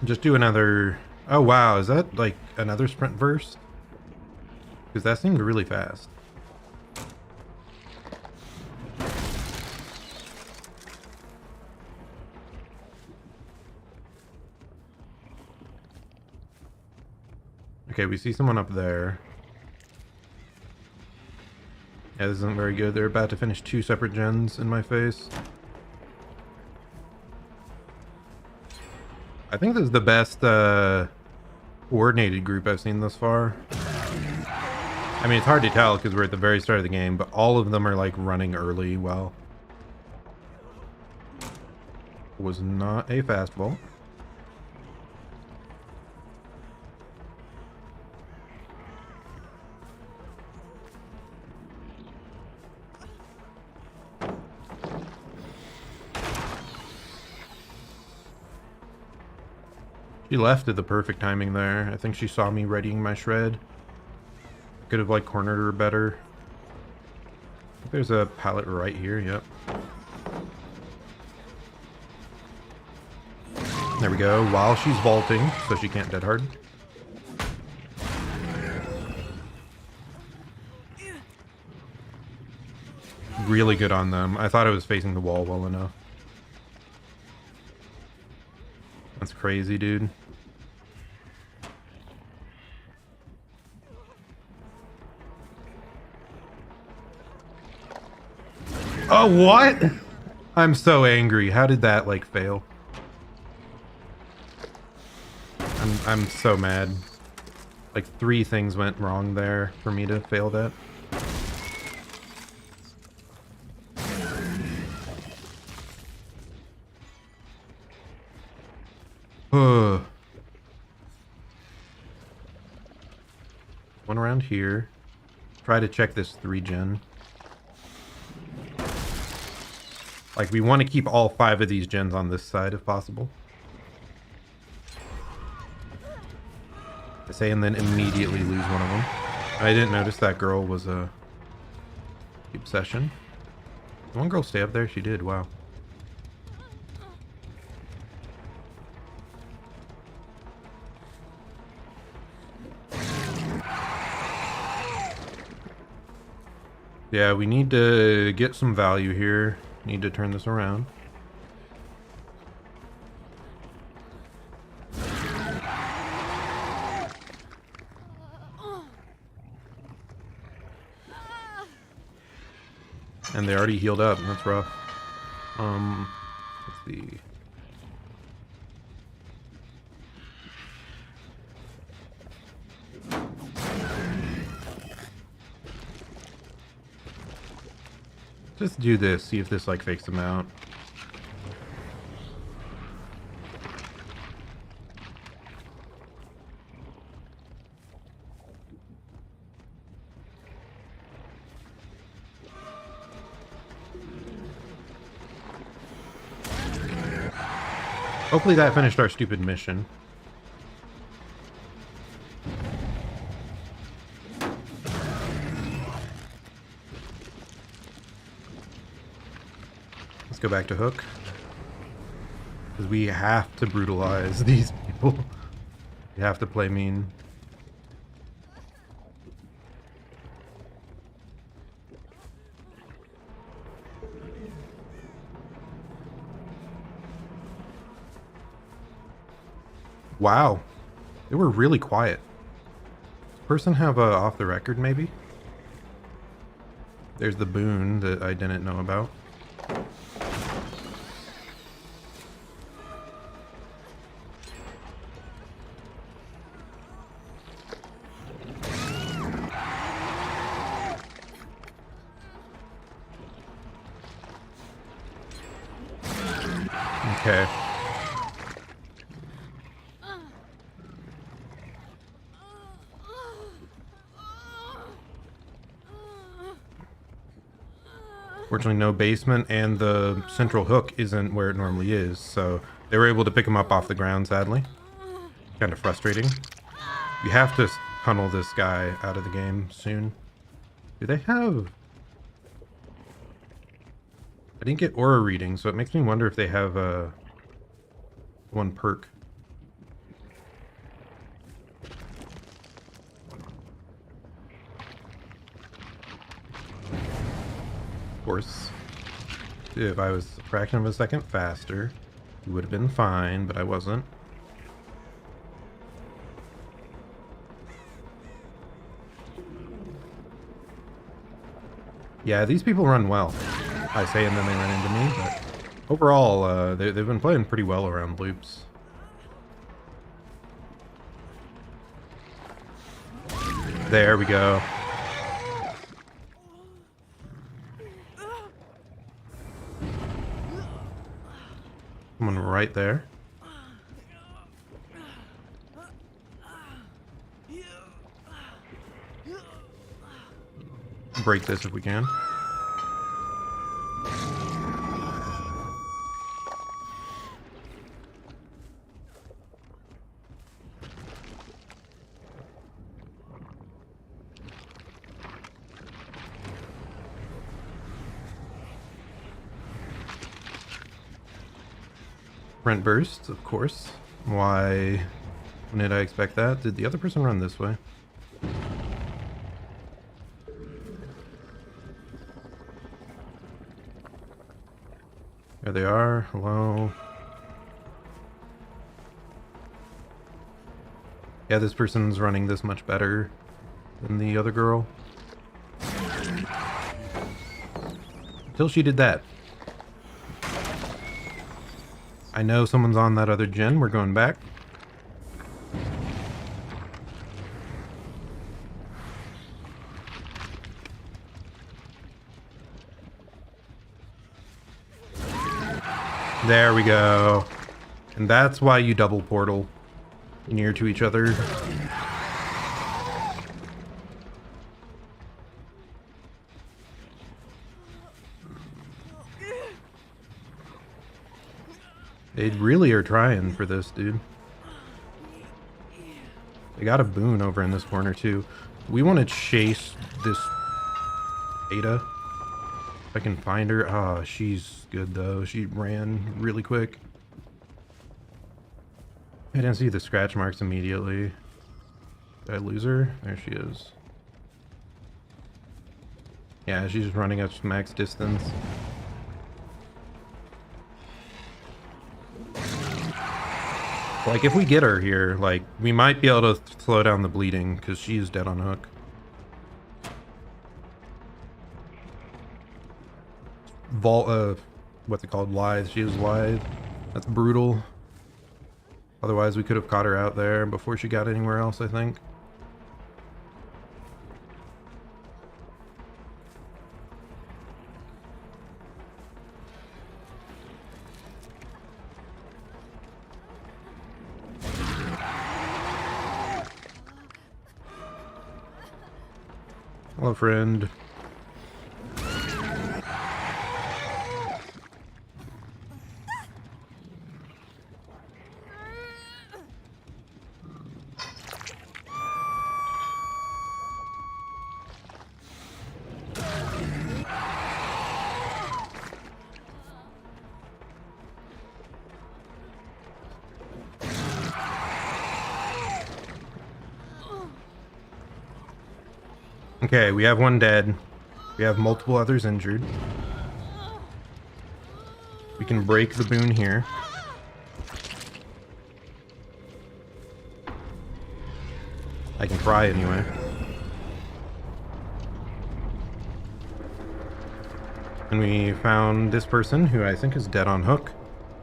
Just do another. Oh wow, is that like another sprint verse? Because that seemed really fast. Okay, we see someone up there. Yeah, this isn't very good. They're about to finish 2 separate gens in my face. I think this is the best coordinated group I've seen thus far. I mean, it's hard to tell because we're at the very start of the game, but all of them are like running early well. Was not a fastball. She left at the perfect timing there. I think she saw me readying my shred. Could have like cornered her better. There's a pallet right here, yep. There we go. While she's vaulting, so she can't dead hard. Really good on them. I thought it was facing the wall well enough. That's crazy, dude. Oh, what? I'm so angry. How did that, like, fail? I'm so mad. Like, 3 things went wrong there for me to fail that. One around here. Try to check this 3-gen. Like, we want to keep all 5 of these gens on this side if possible. I say, and then immediately lose one of them. I didn't notice that girl was a obsession. Did one girl stay up there? She did. Wow. Yeah, we need to get some value here. Need to turn this around. And they already healed up. That's rough. Let's see. Just do this. See if this like fakes them out. Hopefully that finished our stupid mission. Let's go back to Hook. Because we have to brutalize these people. We have to play mean. Wow. They were really quiet. Does this person have a off the record maybe? There's the boon that I didn't know about. Okay. Fortunately, no basement, and the central hook isn't where it normally is, so they were able to pick him up off the ground, sadly. Kind of frustrating. You have to tunnel this guy out of the game soon. Do they have... I didn't get aura reading, so it makes me wonder if they have one perk. Of course, if I was a fraction of a second faster, it would have been fine, but I wasn't. Yeah, these people run well. I say, and then they run into me, but overall, they've been playing pretty well around loops. There we go. Someone right there. Break this if we can. Sprint burst, of course. Why did I expect that? Did the other person run this way? There they are. Hello. Yeah, this person's running this much better than the other girl. Until she did that. I know someone's on that other gen. We're going back. There we go. And that's why you double portal near to each other. They really are trying for this, dude. They got a boon over in this corner, too. We want to chase this Ada. If I can find her. Ah, she's good, though. She ran really quick. I didn't see the scratch marks immediately. Did I lose her? There she is. Yeah, she's running at max distance. Like, if we get her here, like, we might be able to slow down the bleeding, because she's dead on hook. What's it called? Lithe. She was lithe. That's brutal. Otherwise, we could have caught her out there before she got anywhere else, I think. Hello, friend. Okay, we have one dead. We have multiple others injured. We can break the boon here. I can try anyway. And we found this person who I think is dead on hook.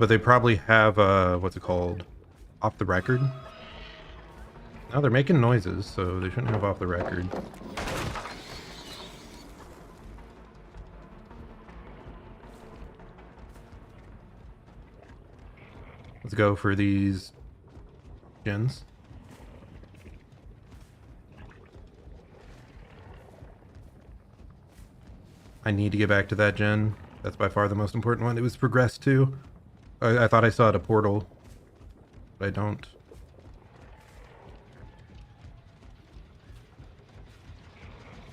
But they probably have, what's it called? Off the record? No, they're making noises, so they shouldn't have off the record. Let's go for these gens. I need to get back to that gen. That's by far the most important one. It was progressed to. I thought I saw it a portal, but I don't.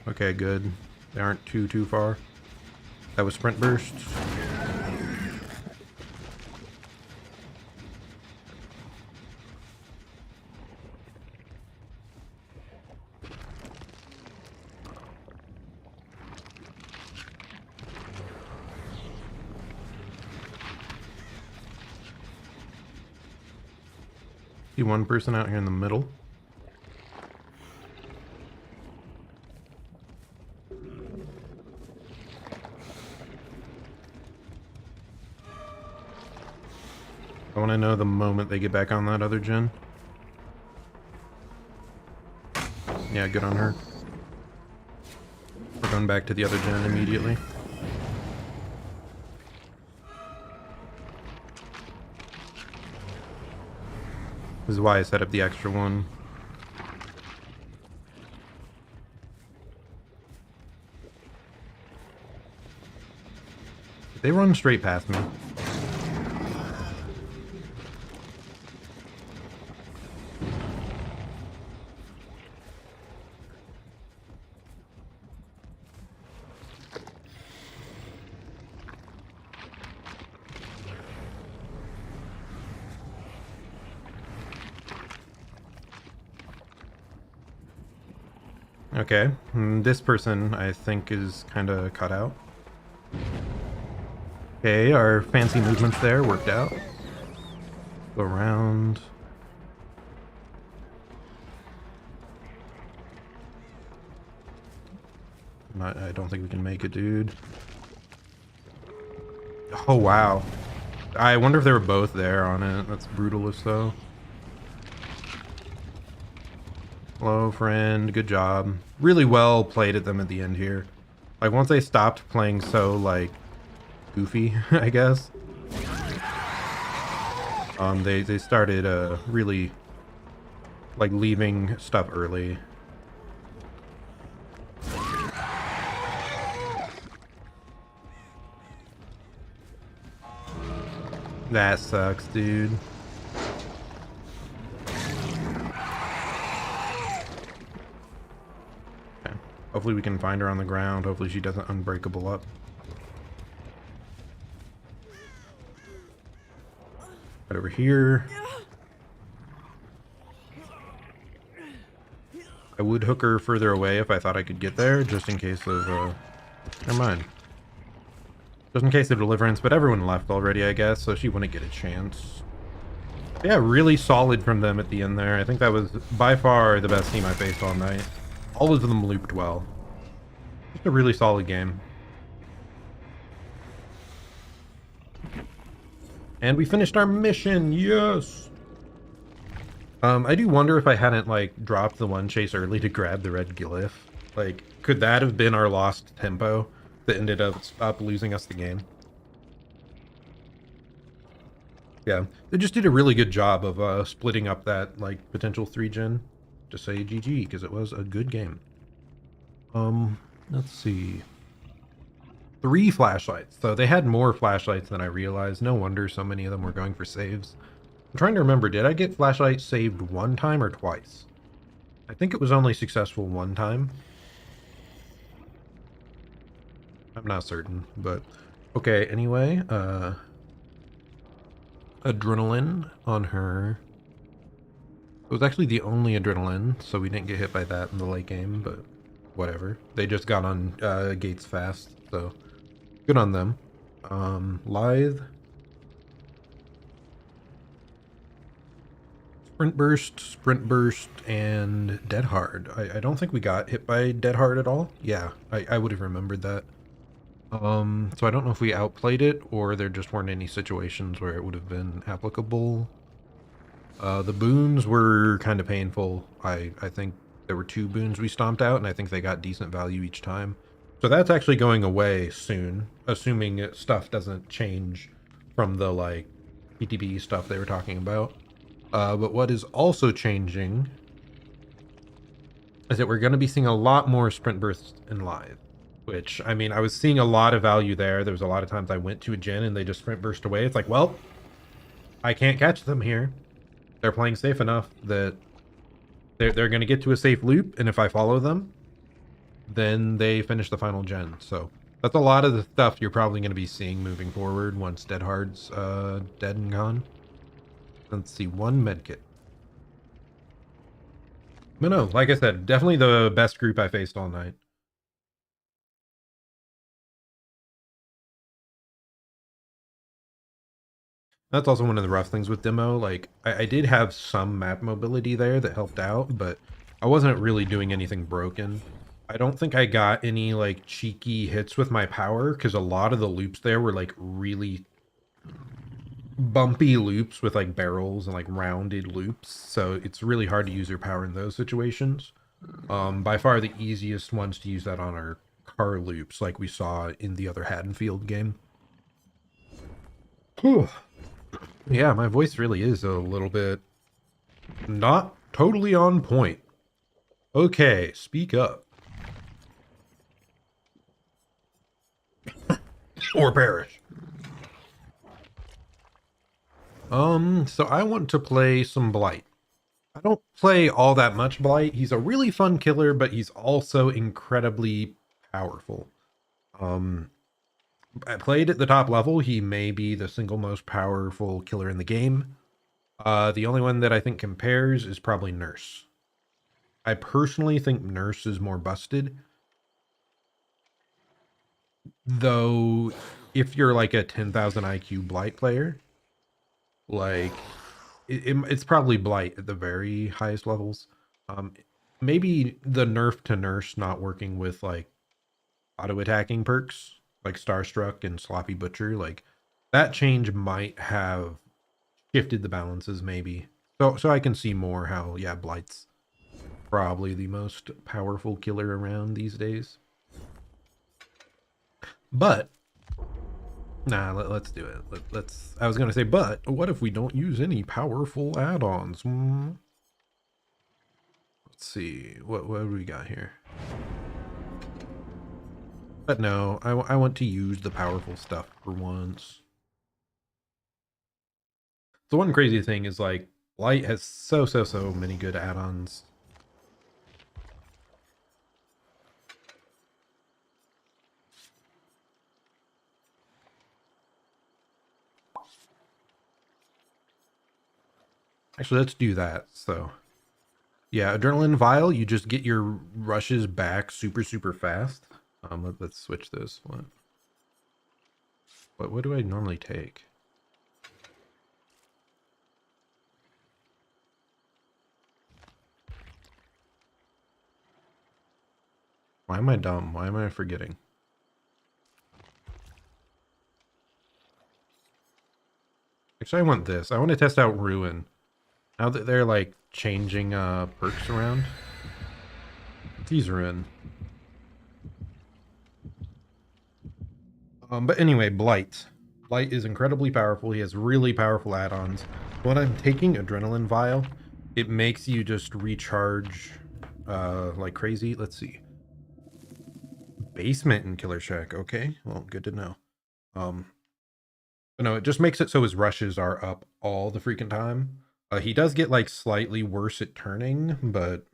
Okay, good. They aren't too far. That was sprint burst. See one person out here in the middle. I want to know the moment they get back on that other gen. Yeah, good on her. We're going back to the other gen immediately. This is why I set up the extra one. They run straight past me. Okay. This person, I think, is kind of cut out. Okay, our fancy movements there worked out. Go around. I don't think we can make it, dude. Oh, wow. I wonder if they were both there on it. That's brutal if so. Hello, friend. Good job. Really well played at them at the end here. Like, once they stopped playing so, like, goofy, I guess. They started, really, like, leaving stuff early. That sucks, dude. Okay. Hopefully we can find her on the ground. Hopefully she doesn't unbreakable up. Right over here. I would hook her further away if I thought I could get there, just in case of, never mind. Just in case of deliverance, but everyone left already, I guess, so she wouldn't get a chance. Yeah, really solid from them at the end there. I think that was by far the best team I faced all night. All of them looped well. Just a really solid game. And we finished our mission, yes! I do wonder if I hadn't, like, dropped the one chase early to grab the red glyph. Like, could that have been our lost tempo that ended up losing us the game? Yeah, they just did a really good job of splitting up that, like, potential 3-gen to say GG, because it was a good game. Let's see. 3 flashlights. So they had more flashlights than I realized. No wonder so many of them were going for saves. I'm trying to remember, did I get flashlight saved one time or twice? I think it was only successful one time. I'm not certain, but okay, anyway, adrenaline on her. It was actually the only adrenaline, so we didn't get hit by that in the late game, but whatever. They just got on gates fast, so good on them. Lithe. Sprint burst, and dead hard. I don't think we got hit by dead hard at all. Yeah, I would have remembered that. So I don't know if we outplayed it or there just weren't any situations where it would have been applicable. The boons were kind of painful. I think there were 2 boons we stomped out, and I think they got decent value each time. So that's actually going away soon, assuming stuff doesn't change from the, like, PTB stuff they were talking about. But what is also changing is that we're going to be seeing a lot more sprint bursts in live. Which, I mean, I was seeing a lot of value there. There was a lot of times I went to a gen and they just sprint burst away. It's like, well, I can't catch them here. They're playing safe enough that they're going to get to a safe loop, and if I follow them, then they finish the final gen. So that's a lot of the stuff you're probably going to be seeing moving forward once Dead Hard's dead and gone. Let's see, 1 medkit. But no, like I said, definitely the best group I faced all night. That's also one of the rough things with demo. Like, I did have some map mobility there that helped out, but I wasn't really doing anything broken. I don't think I got any, like, cheeky hits with my power, because a lot of the loops there were, like, really bumpy loops with, like, barrels and, like, rounded loops. So it's really hard to use your power in those situations. By far the easiest ones to use that on are car loops, like we saw in the other Haddonfield game. Whew. Yeah, my voice really is a little bit not totally on point. Okay, speak up. Or perish. So I want to play some Blight. I don't play all that much Blight. He's a really fun killer, but he's also incredibly powerful. I played at the top level. He may be the single most powerful killer in the game. The only one that I think compares is probably Nurse. I personally think Nurse is more busted. Though, if you're like a 10,000 IQ Blight player, like, it's probably Blight at the very highest levels. Um, Maybe the nerf to Nurse not working with, like, auto-attacking perks, like Starstruck and Sloppy Butcher, like, that change might have shifted the balances, maybe. So I can see more how, yeah, Blight's probably the most powerful killer around these days. But nah, let's do it. Let's. I was gonna say, but what if we don't use any powerful add-ons? Let's see. What do we got here? But no, I want to use the powerful stuff for once. The one crazy thing is, like, Light has so many good add-ons. Actually, let's do that. So, yeah, Adrenaline Vial, you just get your rushes back super fast. Let's switch this. What do I normally take? Why am I dumb? Why am I forgetting? Actually, I want this. I want to test out Ruin. Now that they're, like, changing perks around. These Ruin. But anyway, Blight. Blight is incredibly powerful. He has really powerful add-ons. When I'm taking Adrenaline Vial, it makes you just recharge like crazy. Let's see. Basement in Killer Shack. Okay, well, good to know. But no, it just makes it so his rushes are up all the freaking time. He does get, like, slightly worse at turning, but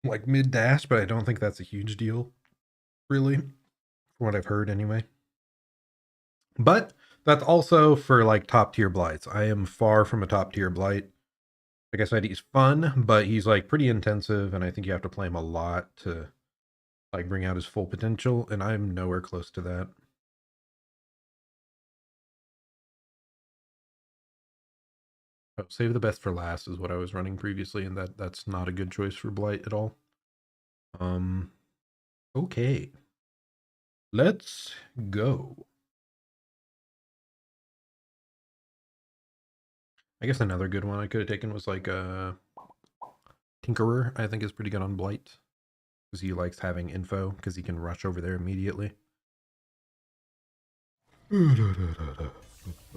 like mid-dash, but I don't think that's a huge deal, really, from what I've heard anyway. But that's also for, like, top tier Blights. I am far from a top tier Blight. Like I said, he's fun, but he's, like, pretty intensive, and I think you have to play him a lot to, like, bring out his full potential, and I'm nowhere close to that. Oh, save the best for last is what I was running previously, and that's not a good choice for Blight at all. Okay. Let's go. I guess another good one I could have taken was, like, Tinkerer. I think is pretty good on Blight because he likes having info because he can rush over there immediately.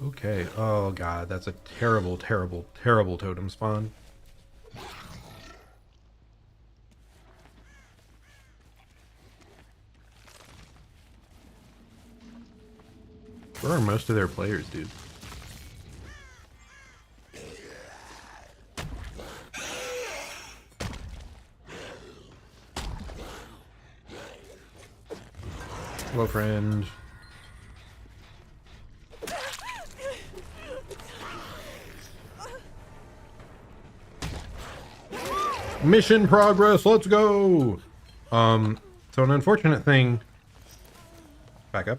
Okay. Oh god, that's a terrible totem spawn. Where are most of their players, dude? Hello, friend. Mission progress, let's go! So an unfortunate thing... Back up.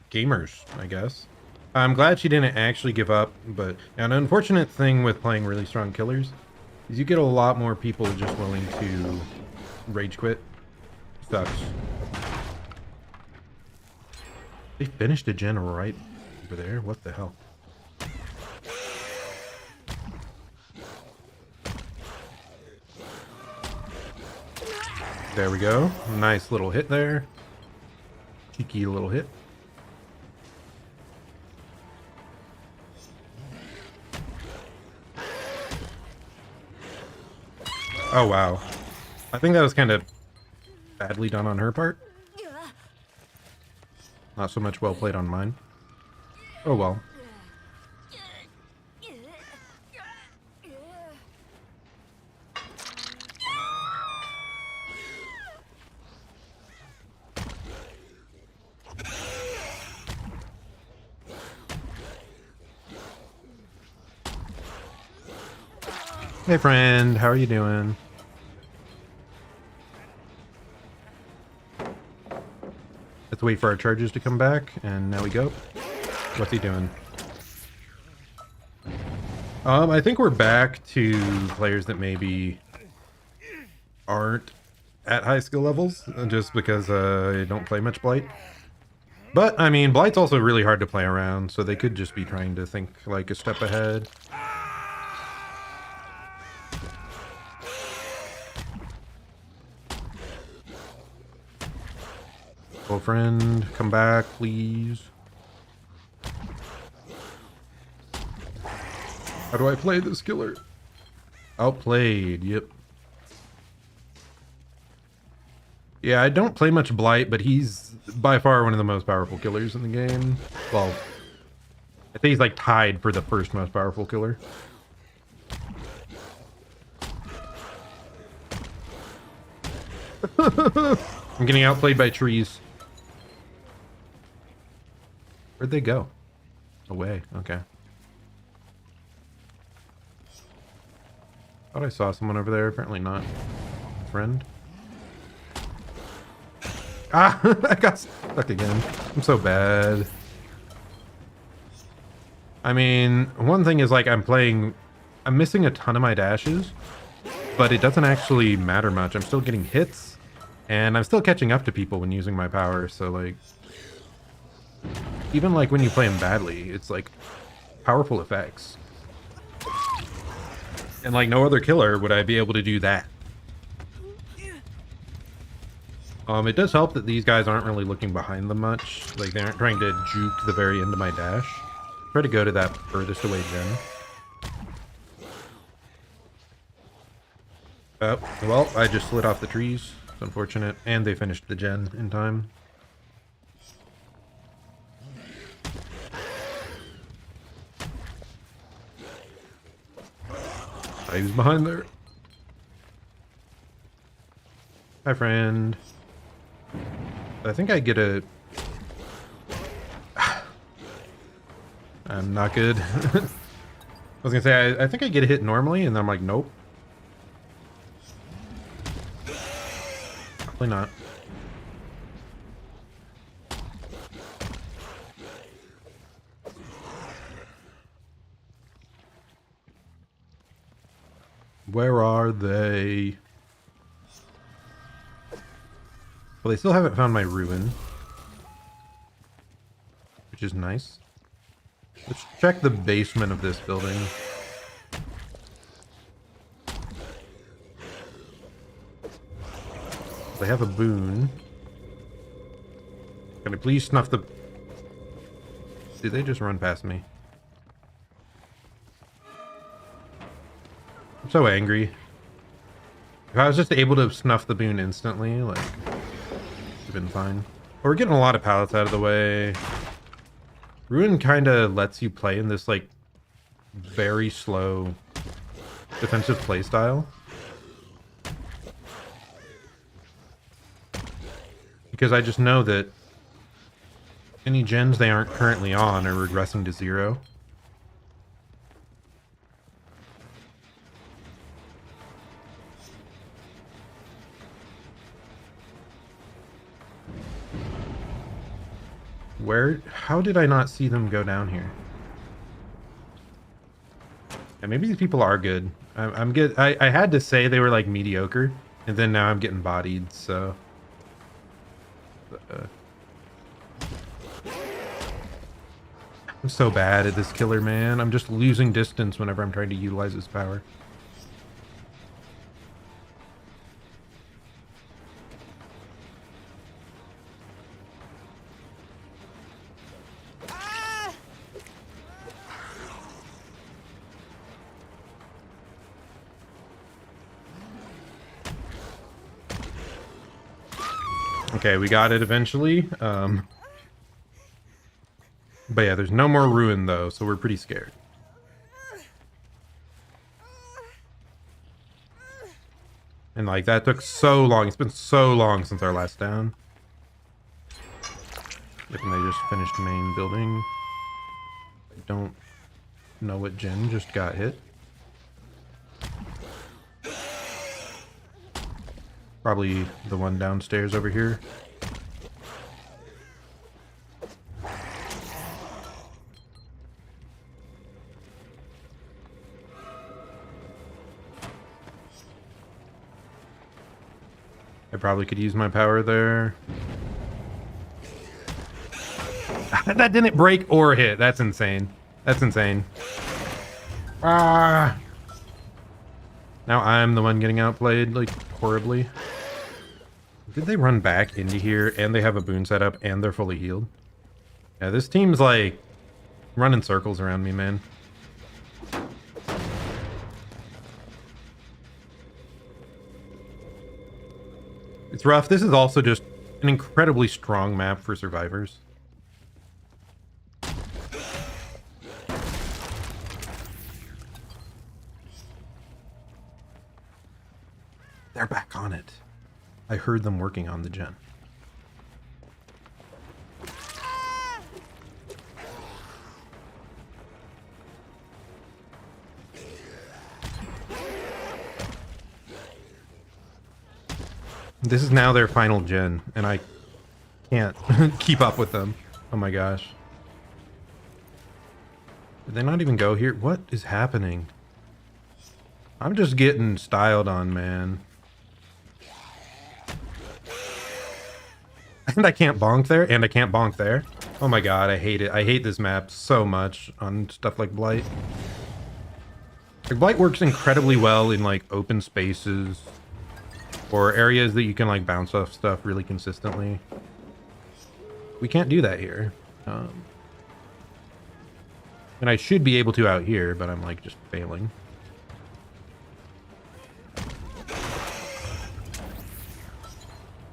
Gamers, I guess. I'm glad she didn't actually give up, but an unfortunate thing with playing really strong killers is you get a lot more people just willing to rage quit. Sucks. They finished a gen right over there? What the hell? There we go. Nice little hit there. Cheeky little hit. Oh, wow. I think that was kind of badly done on her part. Not so much well played on mine. Oh, well. Hey friend, how are you doing? Let's wait for our charges to come back, and now we go. What's he doing? I think we're back to players that maybe aren't at high skill levels, just because I don't play much Blight. But, I mean, Blight's also really hard to play around, so they could just be trying to think, like, a step ahead. Oh, friend, come back, please. How do I play this killer? Outplayed, yep. Yeah, I don't play much Blight, but he's by far one of the most powerful killers in the game. Well, I think he's like tied for the first most powerful killer. I'm getting outplayed by trees. Where'd they go? Away, okay. Thought I saw someone over there, apparently not. Friend? Ah, I got stuck again. I'm so bad. I mean, one thing is like I'm missing a ton of my dashes, but it doesn't actually matter much. I'm still getting hits, and I'm still catching up to people when using my power, so like, even like when you play them badly, it's like powerful effects. And like no other killer would I be able to do that. It does help that these guys aren't really looking behind them much. Like, they aren't trying to juke the very end of my dash. Try to go to that furthest away gen. Oh, well, I just slid off the trees. It's unfortunate. And they finished the gen in time. He was behind there. Hi, friend. I think I get a... I'm not good. I was gonna say, I think I get a hit normally, and then I'm like, nope. Probably not. Where are they? Well, they still haven't found my ruin, which is nice. Let's check the basement of this building. They have a boon. Can I please snuff the... Did they just run past me? I'm so angry. If I was just able to snuff the boon instantly, like, it'd been fine. But we're getting a lot of pallets out of the way. Ruin kind of lets you play in this, like, very slow defensive playstyle. Because I just know that any gens they aren't currently on are regressing to 0. Where? How did I not see them go down here? Yeah, maybe these people are good. I'm good. I had to say they were like mediocre, and then now I'm getting bodied, so... I'm so bad at this killer, man. I'm just losing distance whenever I'm trying to utilize his power. Okay, we got it eventually. But yeah, there's no more ruin though, so we're pretty scared. And like that took so long. It's been so long since our last down. I think they just finished main building. I don't know what gen just got hit. Probably the one downstairs over here. I probably could use my power there. That didn't break or hit. That's insane. That's insane. Ah! Now I'm the one getting outplayed, like, horribly. Did they run back into here and they have a boon set up and they're fully healed? Yeah, this team's, like, running circles around me, man. It's rough. This is also just an incredibly strong map for survivors. They're back on it. I heard them working on the gen. This is now their final gen, and I can't keep up with them. Oh my gosh. Did they not even go here? What is happening? I'm just getting styled on, man. And I can't bonk there, and I can't bonk there. Oh my god, I hate it. I hate this map so much on stuff like Blight. Like, Blight works incredibly well in, like, open spaces or areas that you can, like, bounce off stuff really consistently. We can't do that here. And I should be able to out here, but I'm, like, just failing.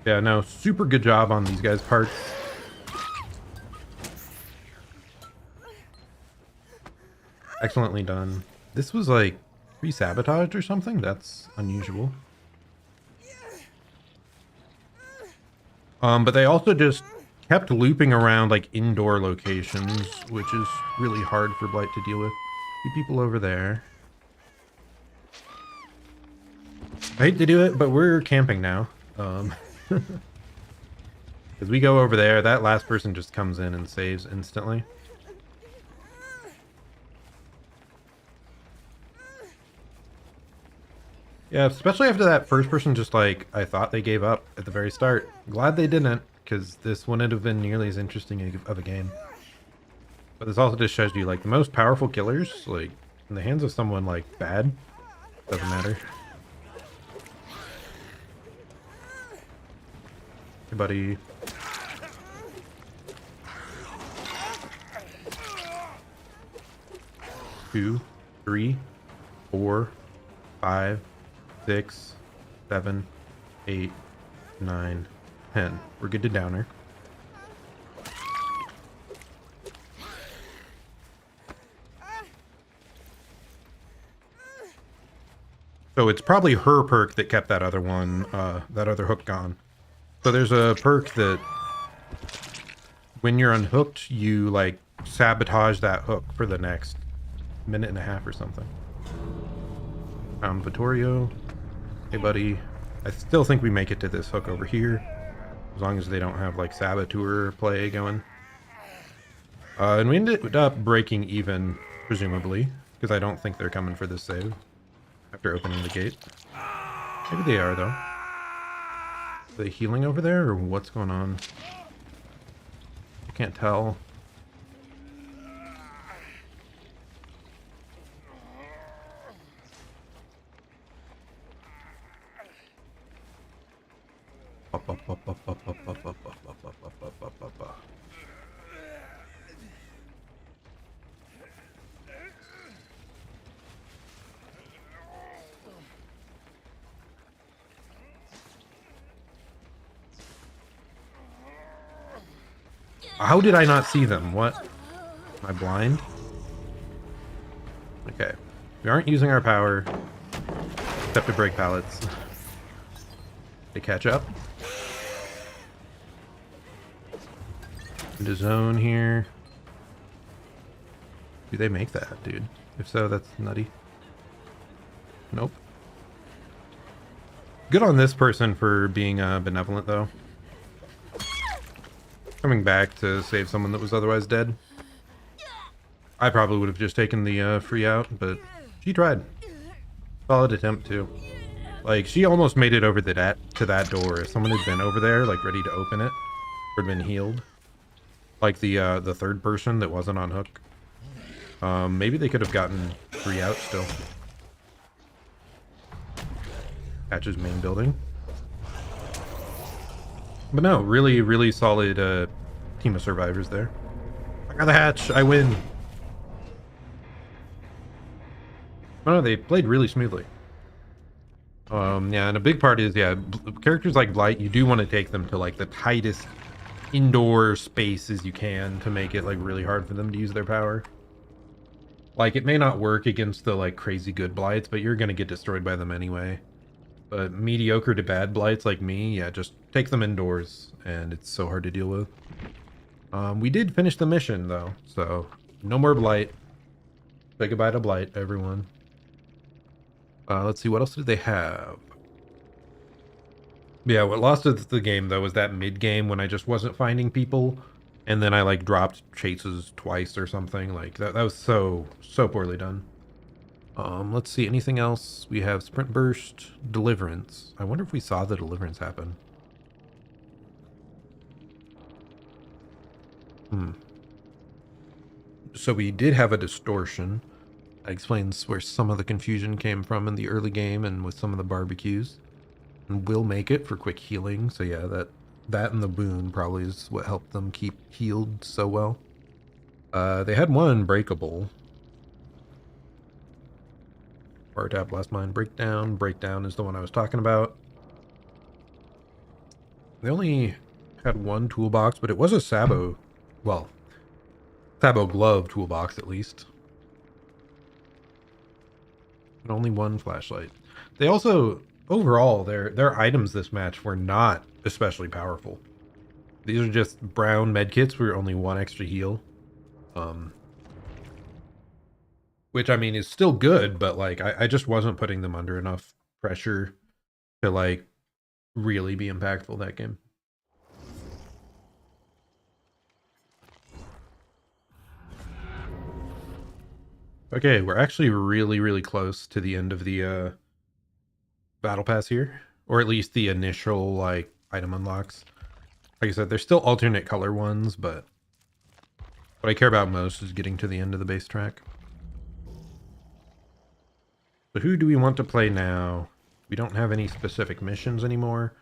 Yeah, no, super good job on these guys' parts. Excellently done. This was, like, pre-sabotaged or something? That's unusual. But they also just kept looping around, like, indoor locations, which is really hard for Blight to deal with. Two people over there. I hate to do it, but we're camping now. Because we go over there, that last person just comes in and saves instantly. Yeah, especially after that first person just, like, I thought they gave up at the very start. Glad they didn't, because this wouldn't have been nearly as interesting of a game. But this also just shows you, like, the most powerful killers, like, in the hands of someone, like, bad, doesn't matter. Hey, buddy. Two, 3, 4, 5, 6, 7, 8, 9, 10. We're good to downer. So it's probably her perk that kept that other one, that other hook gone. So there's a perk that when you're unhooked, you, like, sabotage that hook for the next minute and a half or something. Found Vittorio. Hey, buddy. I still think we make it to this hook over here, as long as they don't have, like, saboteur play going. And we ended up breaking even, presumably, because I don't think they're coming for this save after opening the gate. Maybe they are, though. Are they healing over there, or what's going on? I can't tell. How did I not see them? What? Am I blind? Okay. We aren't using our power, except to break pallets. To catch up. Into zone here. Do they make that, dude? If so, that's nutty. Nope. Good on this person for being benevolent, though. Coming back to save someone that was otherwise dead. I probably would have just taken the free out, but she tried. Solid attempt, too. Like, she almost made it over to that door. If someone had been over there, like, ready to open it, would have been healed. Like the third person that wasn't on hook. Maybe they could have gotten free out still. Hatch's main building. But no, really, really solid team of survivors there. I got the hatch. I win. Oh, no, they played really smoothly. Yeah, and a big part is, yeah, characters like Blight, you do want to take them to, like, the tightest indoor space as you can to make it, like, really hard for them to use their power. Like, it may not work against the, like, crazy good Blights, but you're gonna get destroyed by them anyway. But mediocre to bad Blights like me, yeah, just take them indoors, and it's so hard to deal with. We did finish the mission, though, so no more Blight. Say goodbye to Blight, everyone. Let's see, what else did they have? Yeah, what lost us the game, though, was that mid-game when I just wasn't finding people, and then I, like, dropped chases twice or something. Like, that was so poorly done. Let's see, anything else? We have Sprint Burst, Deliverance. I wonder if we saw the Deliverance happen. So we did have a Distortion. That explains where some of the confusion came from in the early game and with some of the barbecues. And will make it for quick healing, so yeah, that and the boon probably is what helped them keep healed so well. They had one breakable. Bar tap, last mine, breakdown. Breakdown is the one I was talking about. They only had one toolbox, but it was a Sabo, well, Sabo glove toolbox at least. And only one flashlight. They also, overall, their items this match were not especially powerful. These are just brown medkits for only one extra heal. Which, I mean, is still good, but, like, I just wasn't putting them under enough pressure to, like, really be impactful that game. Okay, we're actually really, really close to the end of the battle pass here. Or at least the initial, like, item unlocks. Like I said, there's still alternate color ones, but what I care about most is getting to the end of the base track. So who do we want to play now? We don't have any specific missions anymore.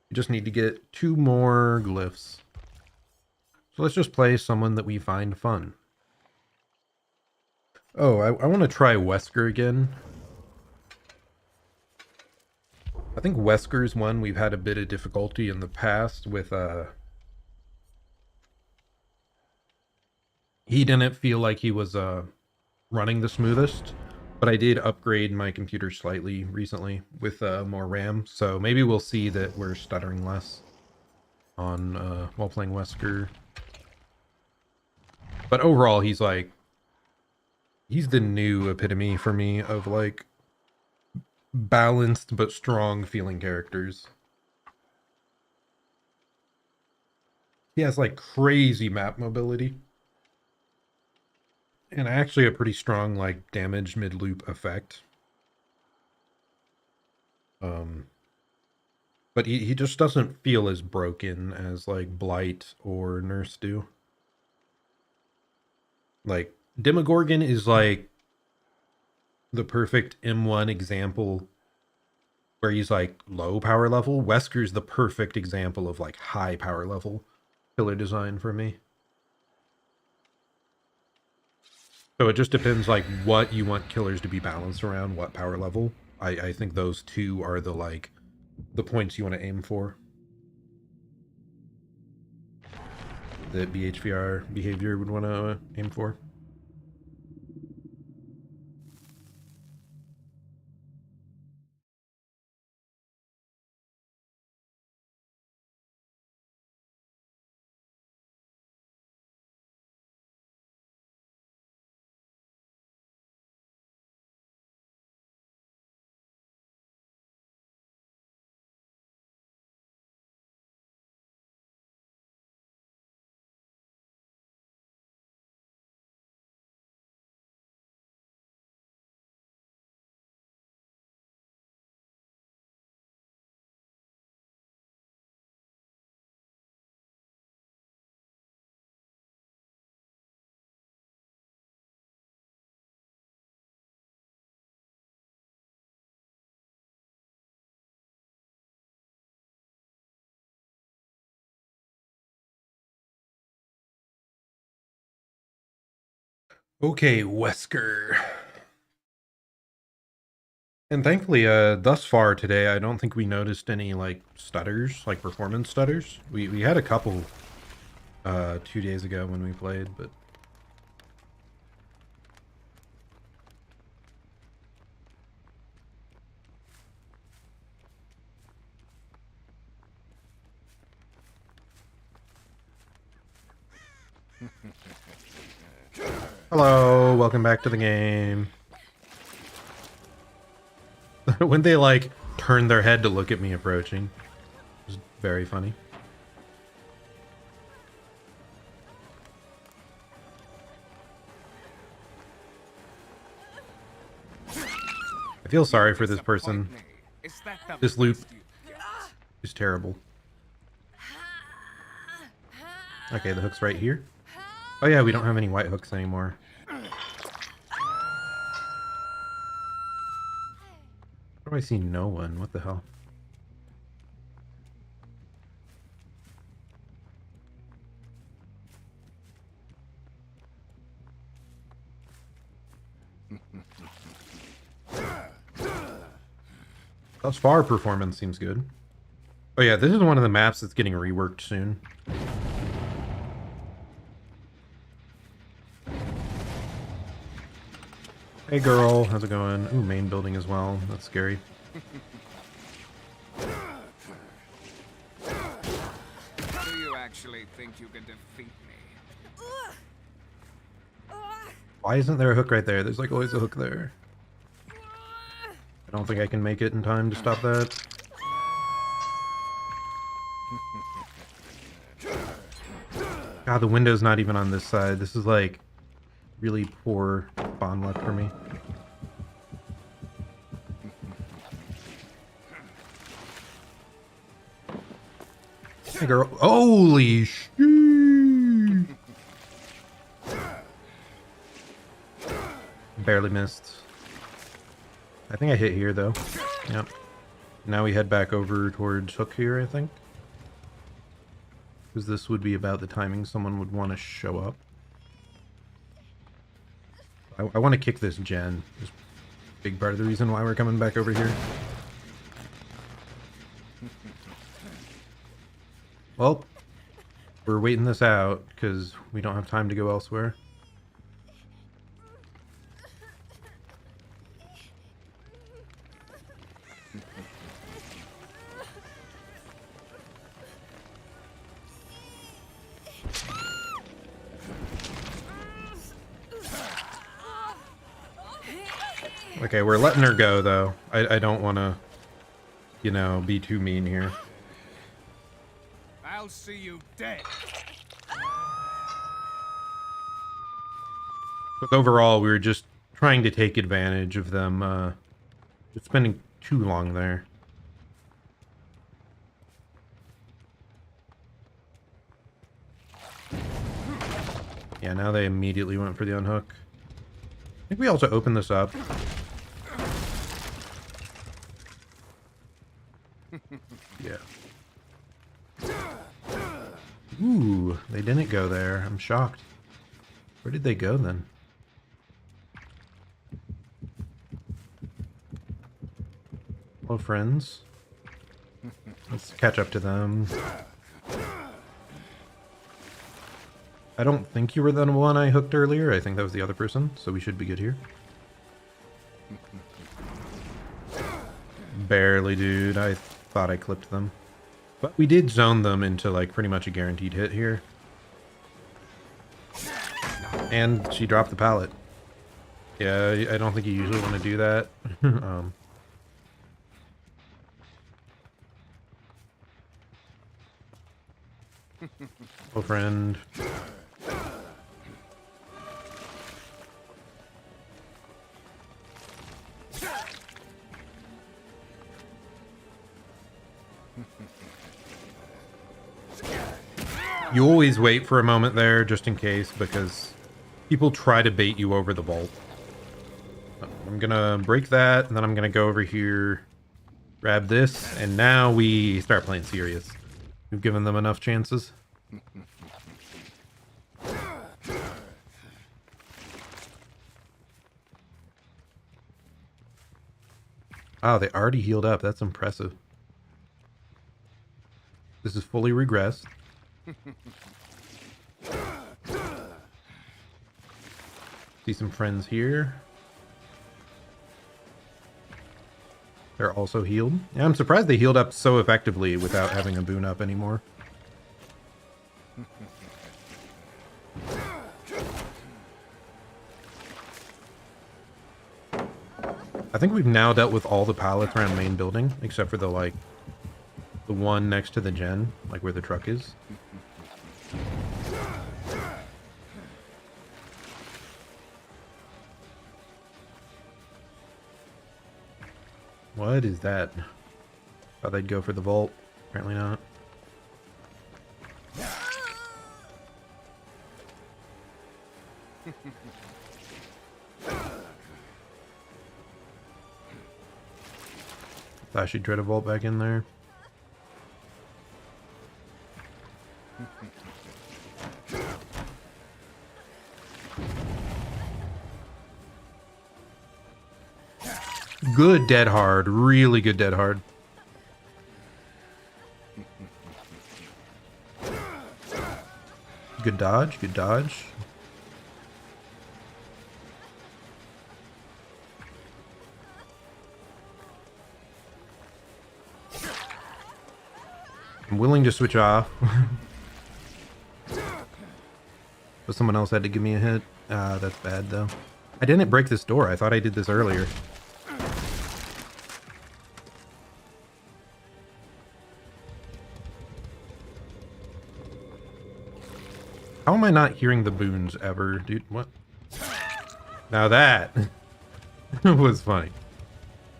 We just need to get 2 more glyphs. So let's just play someone that we find fun. Oh, I want to try Wesker again. I think Wesker's one we've had a bit of difficulty in the past with, he didn't feel like he was, running the smoothest, but I did upgrade my computer slightly recently with, more RAM, so maybe we'll see that we're stuttering less on, while playing Wesker. But overall, he's like, he's the new epitome for me of, like, balanced but strong feeling characters. He has, like, crazy map mobility. And actually a pretty strong, like, damage mid-loop effect. But he just doesn't feel as broken as, like, Blight or Nurse do. Like, Demogorgon is, like, the perfect M1 example where he's, like, low power level. Wesker's the perfect example of, like, high power level killer design for me. So it just depends, like, what you want killers to be balanced around, what power level. I think those two are the, like, the points you want to aim for. That BHVR behavior would want to aim for. Okay, Wesker. And thankfully, thus far today, I don't think we noticed any, like, stutters, like performance stutters. We had a couple, 2 days ago when we played, but... Hello, welcome back to the game. When they, like, turned their head to look at me approaching. It was very funny. I feel sorry for this person. This loop is terrible. Okay, the hook's right here. Oh yeah, we don't have any white hooks anymore. Why do I see no one? What the hell? Thus far, performance seems good. Oh yeah, this is one of the maps that's getting reworked soon. Hey girl, how's it going? Ooh, main building as well. That's scary. Do you actually think you can defeat me? Why isn't there a hook right there? There's like always a hook there. I don't think I can make it in time to stop that. God, the window's not even on this side. This is like really poor spawn luck for me. Hey girl. Holy shit. Barely missed. I think I hit here though. Yep. Now we head back over towards hook here, I think. Because this would be about the timing someone would want to show up. I want to kick this gen. It's a big part of the reason why we're coming back over here. Well, we're waiting this out because we don't have time to go elsewhere. Okay, we're letting her go, though. I don't want to, you know, be too mean here. I'll see you dead. But overall, we were just trying to take advantage of them just spending too long there. Yeah, now they immediately went for the unhook. I think we also opened this up. Yeah. Ooh, they didn't go there. I'm shocked. Where did they go then? Hello, friends. Let's catch up to them. I don't think you were the one I hooked earlier. I think that was the other person, so we should be good here. Barely, dude. I thought I clipped them. But we did zone them into, like, pretty much a guaranteed hit here. And she dropped the pallet. Yeah, I don't think you usually want to do that. Oh, friend. You always wait for a moment there, just in case, because people try to bait you over the vault. I'm gonna break that, and then I'm gonna go over here, grab this, and now we start playing serious. We've given them enough chances. Oh, they already healed up. That's impressive. This is fully regressed. See some friends here. They're also healed. Yeah, I'm surprised they healed up so effectively without having a boon up anymore. I think we've now dealt with all the pallets around main building, except for the one next to the gen, like where the truck is. What is that? Thought they'd go for the vault. Apparently not. Thought she'd try to vault back in there. Good dead hard. Really good dead hard. Good dodge. Good dodge. I'm willing to switch off. But someone else had to give me a hit. That's bad though. I didn't break this door. I thought I did this earlier. How am I not hearing the boons ever, dude? What? Now that was funny.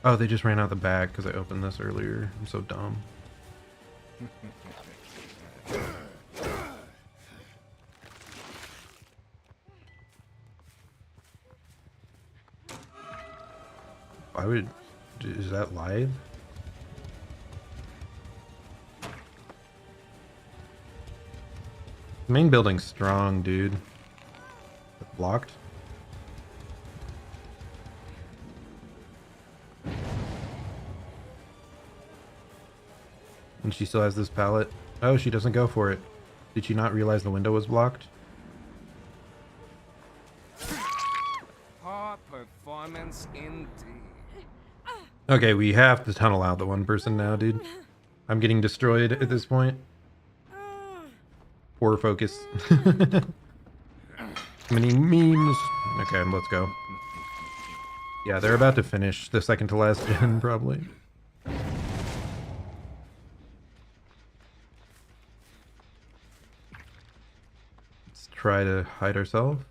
Oh, they just ran out the back because I opened this earlier. I'm so dumb. Why would... Is that live? Main building's strong, dude. Blocked. And she still has this pallet. Oh, she doesn't go for it. Did she not realize the window was blocked? Poor performance indeed. Okay, we have to tunnel out the one person now, dude. I'm getting destroyed at this point. Poor focus. Many memes. Okay, let's go. Yeah, they're about to finish the second to last gen, probably. Let's try to hide ourselves.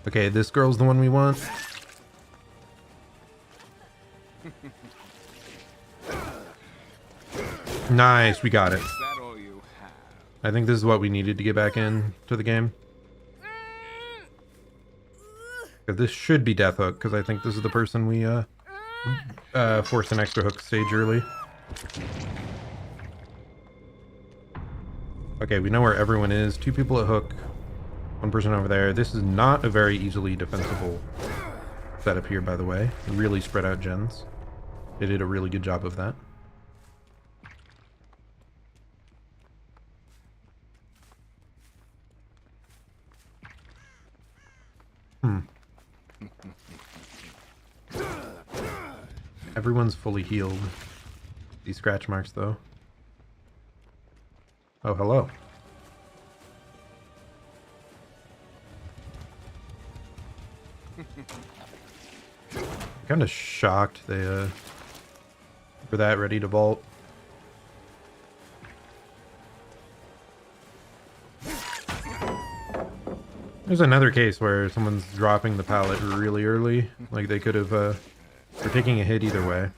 Okay, this girl's the one we want. Nice, we got it. Is that all you have? I think this is what we needed to get back in to the game. This should be Death Hook, because I think this is the person we forced an extra hook stage early. Okay, we know where everyone is. 2 people at hook, 1 person over there. This is not a very easily defensible setup here, by the way. Really spread out gens. They did a really good job of that. Everyone's fully healed. These scratch marks, though. Oh, hello. Kind of shocked they were that ready to vault. There's another case where someone's dropping the pallet really early. Like they could have, they're taking a hit either way.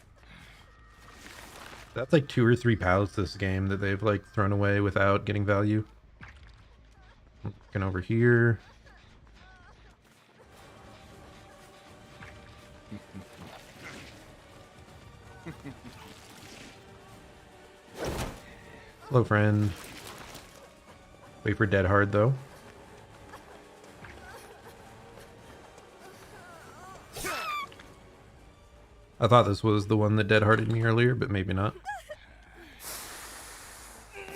That's like 2 or 3 pallets this game that they've like thrown away without getting value. Looking over here. Hello, friend. Wait for dead hard though. I thought this was the one that dead-hearted me earlier, but maybe not.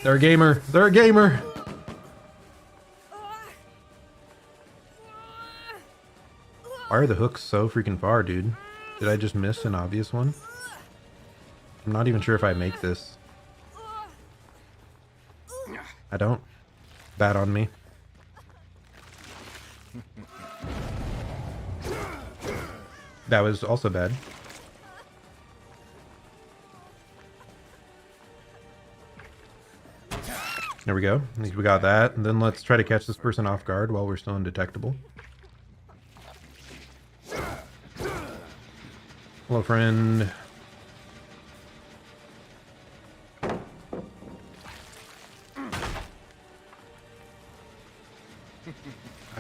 They're a gamer. They're a gamer. Why are the hooks so freaking far, dude? Did I just miss an obvious one? I'm not even sure if I make this. I don't. Bad on me. That was also bad. There we go. At least we got that. And then let's try to catch this person off guard while we're still undetectable. Hello, friend.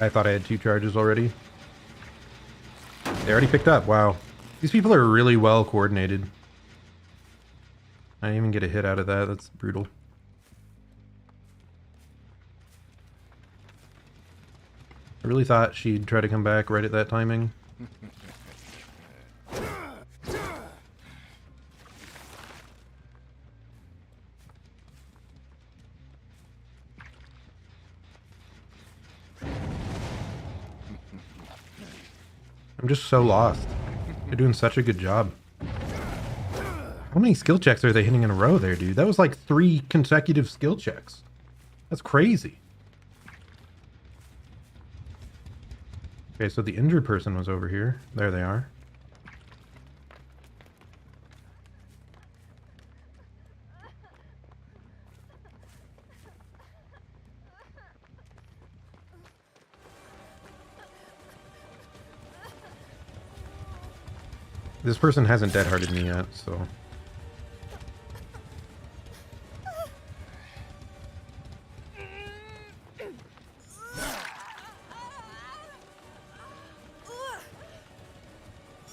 I thought I had 2 charges already. They already picked up. Wow. These people are really well coordinated. I didn't even get a hit out of that. That's brutal. I really thought she'd try to come back right at that timing. I'm just so lost. They're doing such a good job. How many skill checks are they hitting in a row there, dude? That was like 3 consecutive skill checks. That's crazy. Okay, so the injured person was over here. There they are. This person hasn't dead-hearted me yet, so...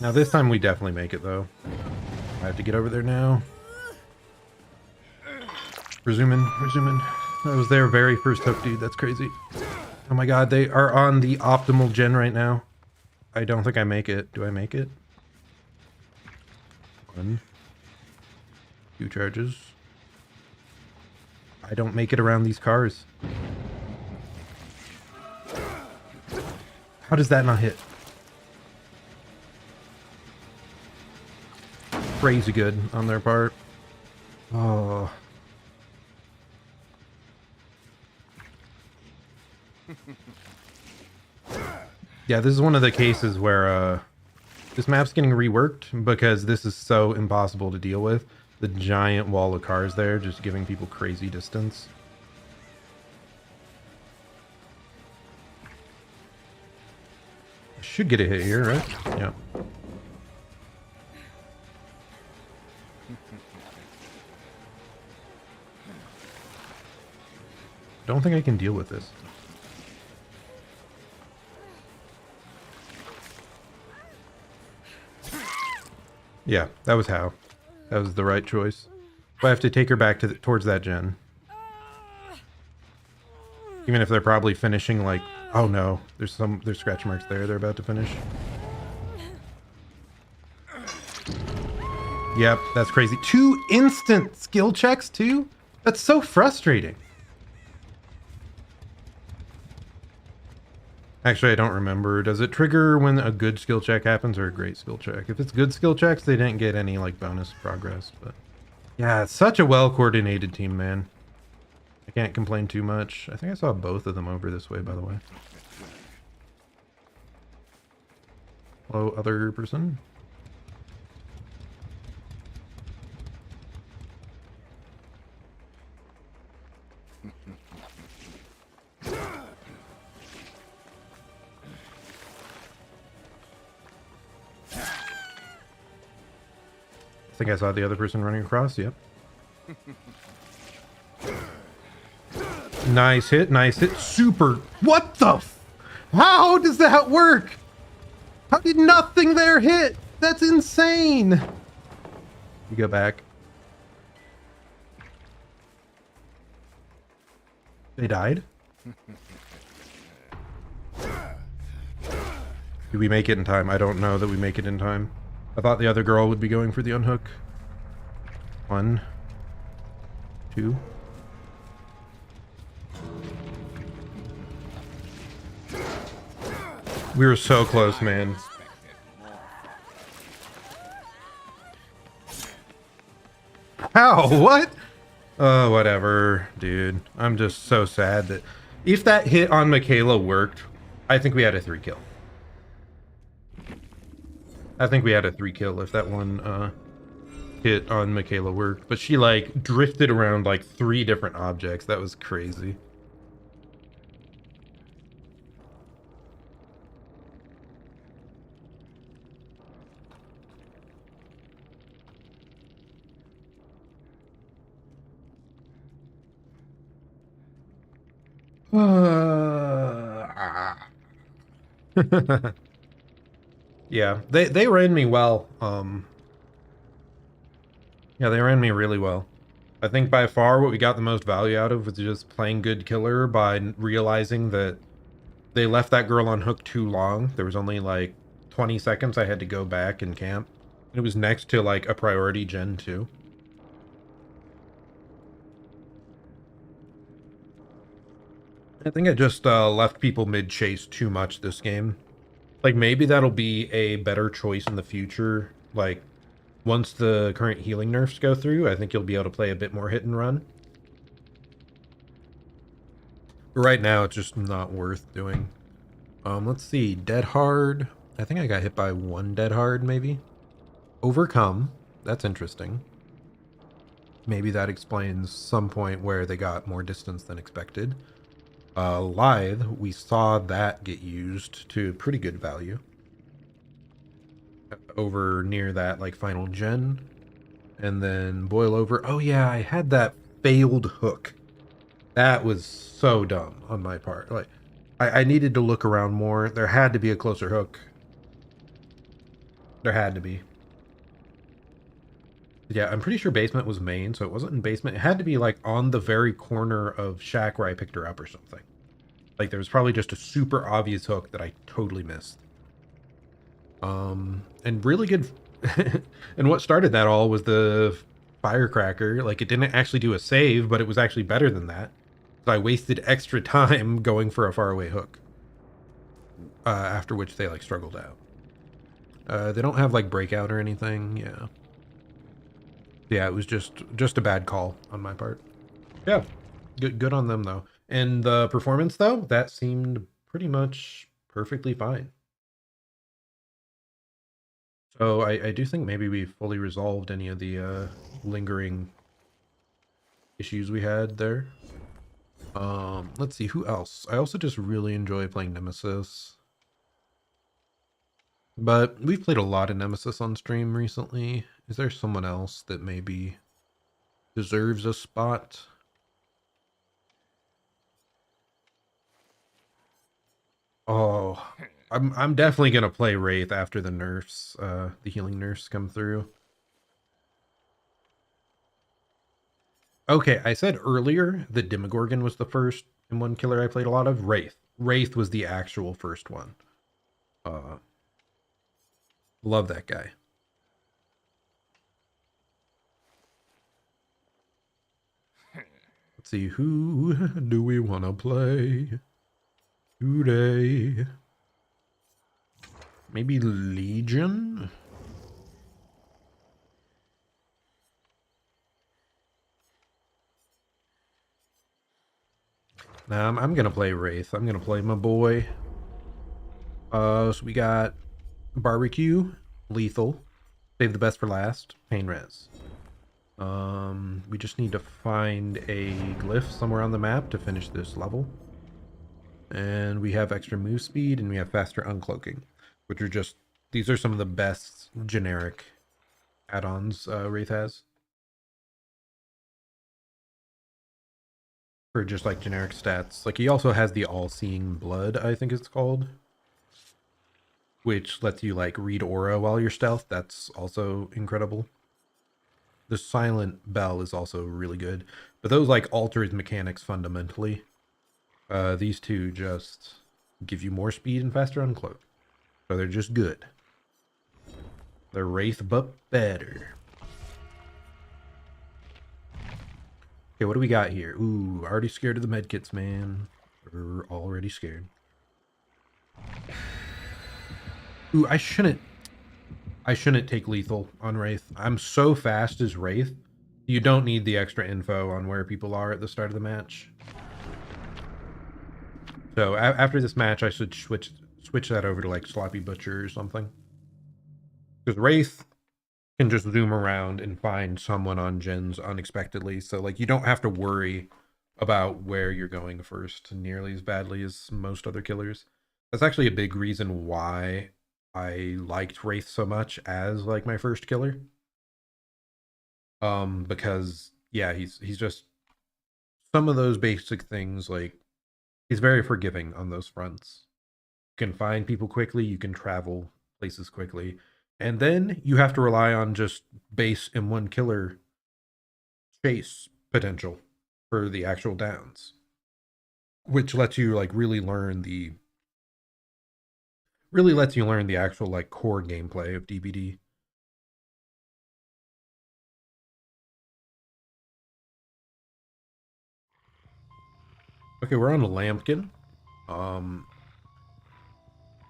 Now this time we definitely make it, though. I have to get over there now. Resuming. That was their very first hook, dude. That's crazy. Oh my god, they are on the optimal gen right now. I don't think I make it. Do I make it? 1. 2 charges. I don't make it around these cars. How does that not hit? Crazy good on their part. Oh. Yeah, this is one of the cases where this map's getting reworked because this is so impossible to deal with. The giant wall of cars there just giving people crazy distance. I should get a hit here, right? Yeah. Don't think I can deal with this. Yeah, that was how. That was the right choice. But I have to take her back to towards that gen. Even if they're probably finishing like, oh no, there's scratch marks there. They're about to finish. Yep, that's crazy. 2 instant skill checks too? That's so frustrating. Actually, I don't remember. Does it trigger when a good skill check happens or a great skill check? If it's good skill checks, they didn't get any like bonus progress, but yeah, it's such a well-coordinated team, man. I can't complain too much. I think I saw both of them over this way, by the way. Hello, other person? I think I saw the other person running across, yep. Nice hit, nice hit. Super. What the how does that work? How did nothing there hit? That's insane. You go back. They died? Do we make it in time? I don't know that we make it in time. I thought the other girl would be going for the unhook. 1, 2. We were so close, man. How? What? Whatever, dude. I'm just so sad that if that hit on Michaela worked, I think we had a 3 kill. I think we had a 3 kill if that one hit on Michaela worked. But she like drifted around like 3 different objects. That was crazy. Yeah, they ran me well. Yeah, they ran me really well. I think by far what we got the most value out of was just playing good killer by realizing that they left that girl on hook too long. There was only like 20 seconds I had to go back and camp. It was next to like a priority gen too. I think I just left people mid-chase too much this game. Like, maybe that'll be a better choice in the future. Like, once the current healing nerfs go through, I think you'll be able to play a bit more hit and run. But right now, it's just not worth doing. Let's see. Dead hard. I think I got hit by 1 dead hard, maybe. Overcome. That's interesting. Maybe that explains some point where they got more distance than expected. Lithe, we saw that get used to pretty good value. Over near that, like, final gen. And then boil over. Oh, yeah, I had that failed hook. That was so dumb on my part. Like, I needed to look around more. There had to be a closer hook. There had to be. Yeah, I'm pretty sure basement was main, so it wasn't in basement. It had to be, like, on the very corner of shack where I picked her up or something. Like, there was probably just a super obvious hook that I totally missed. And really good... and what started that all was the firecracker. Like, it didn't actually do a save, but it was actually better than that. So I wasted extra time going for a faraway hook. After which they, like, struggled out. They don't have, like, breakout or anything. Yeah. Yeah, it was just a bad call on my part. Yeah. Good on them, though. And the performance, though, that seemed pretty much perfectly fine. So I do think maybe we fully resolved any of the lingering issues we had there. Let's see, who else? I also just really enjoy playing Nemesis. But we've played a lot of Nemesis on stream recently. Is there someone else that maybe deserves a spot? Oh, I'm definitely gonna play Wraith after the nerfs, the healing nerfs come through. Okay, I said earlier that Demogorgon was the first and one killer I played a lot of. Wraith. Wraith was the actual first one. Love that guy. Let's see, who do we want to play today? Maybe Legion? Nah, I'm gonna play Wraith. I'm gonna play my boy. So we got Barbecue, Lethal, Save the Best for Last, Pain Res. We just need to find a glyph somewhere on the map to finish this level. And we have extra move speed, and we have faster uncloaking, which are just, these are some of the best generic add-ons Wraith has. For just like generic stats. Like he also has the all-seeing blood, I think it's called, which lets you like read aura while you're stealth. That's also incredible. The silent bell is also really good, but those like alter his mechanics fundamentally. These two just give you more speed and faster uncloak, so they're just good. They're Wraith, but better. Okay, what do we got here? Ooh, already scared of the medkits, man. We're already scared. Ooh, I shouldn't take lethal on Wraith. I'm so fast as Wraith. You don't need the extra info on where people are at the start of the match. So after this match, I should switch that over to like Sloppy Butcher or something. Because Wraith can just zoom around and find someone on gens unexpectedly. So like you don't have to worry about where you're going first nearly as badly as most other killers. That's actually a big reason why I liked Wraith so much as like my first killer. Because yeah, he's just some of those basic things, like he's very forgiving on those fronts. You can find people quickly, you can travel places quickly, and then you have to rely on just base M1 killer chase potential for the actual downs, which lets you like really lets you learn the actual like core gameplay of DBD. Okay, we're on Lampkin. Um,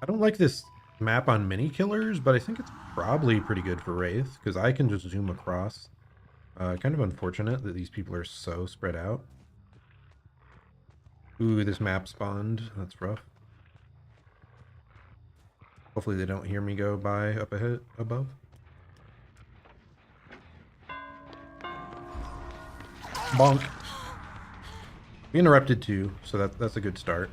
I don't like this map on mini killers, but I think it's probably pretty good for Wraith because I can just zoom across. Kind of unfortunate that these people are so spread out. Ooh, this map spawned. That's rough. Hopefully they don't hear me go by up ahead above. Bonk. We interrupted too, so that's a good start.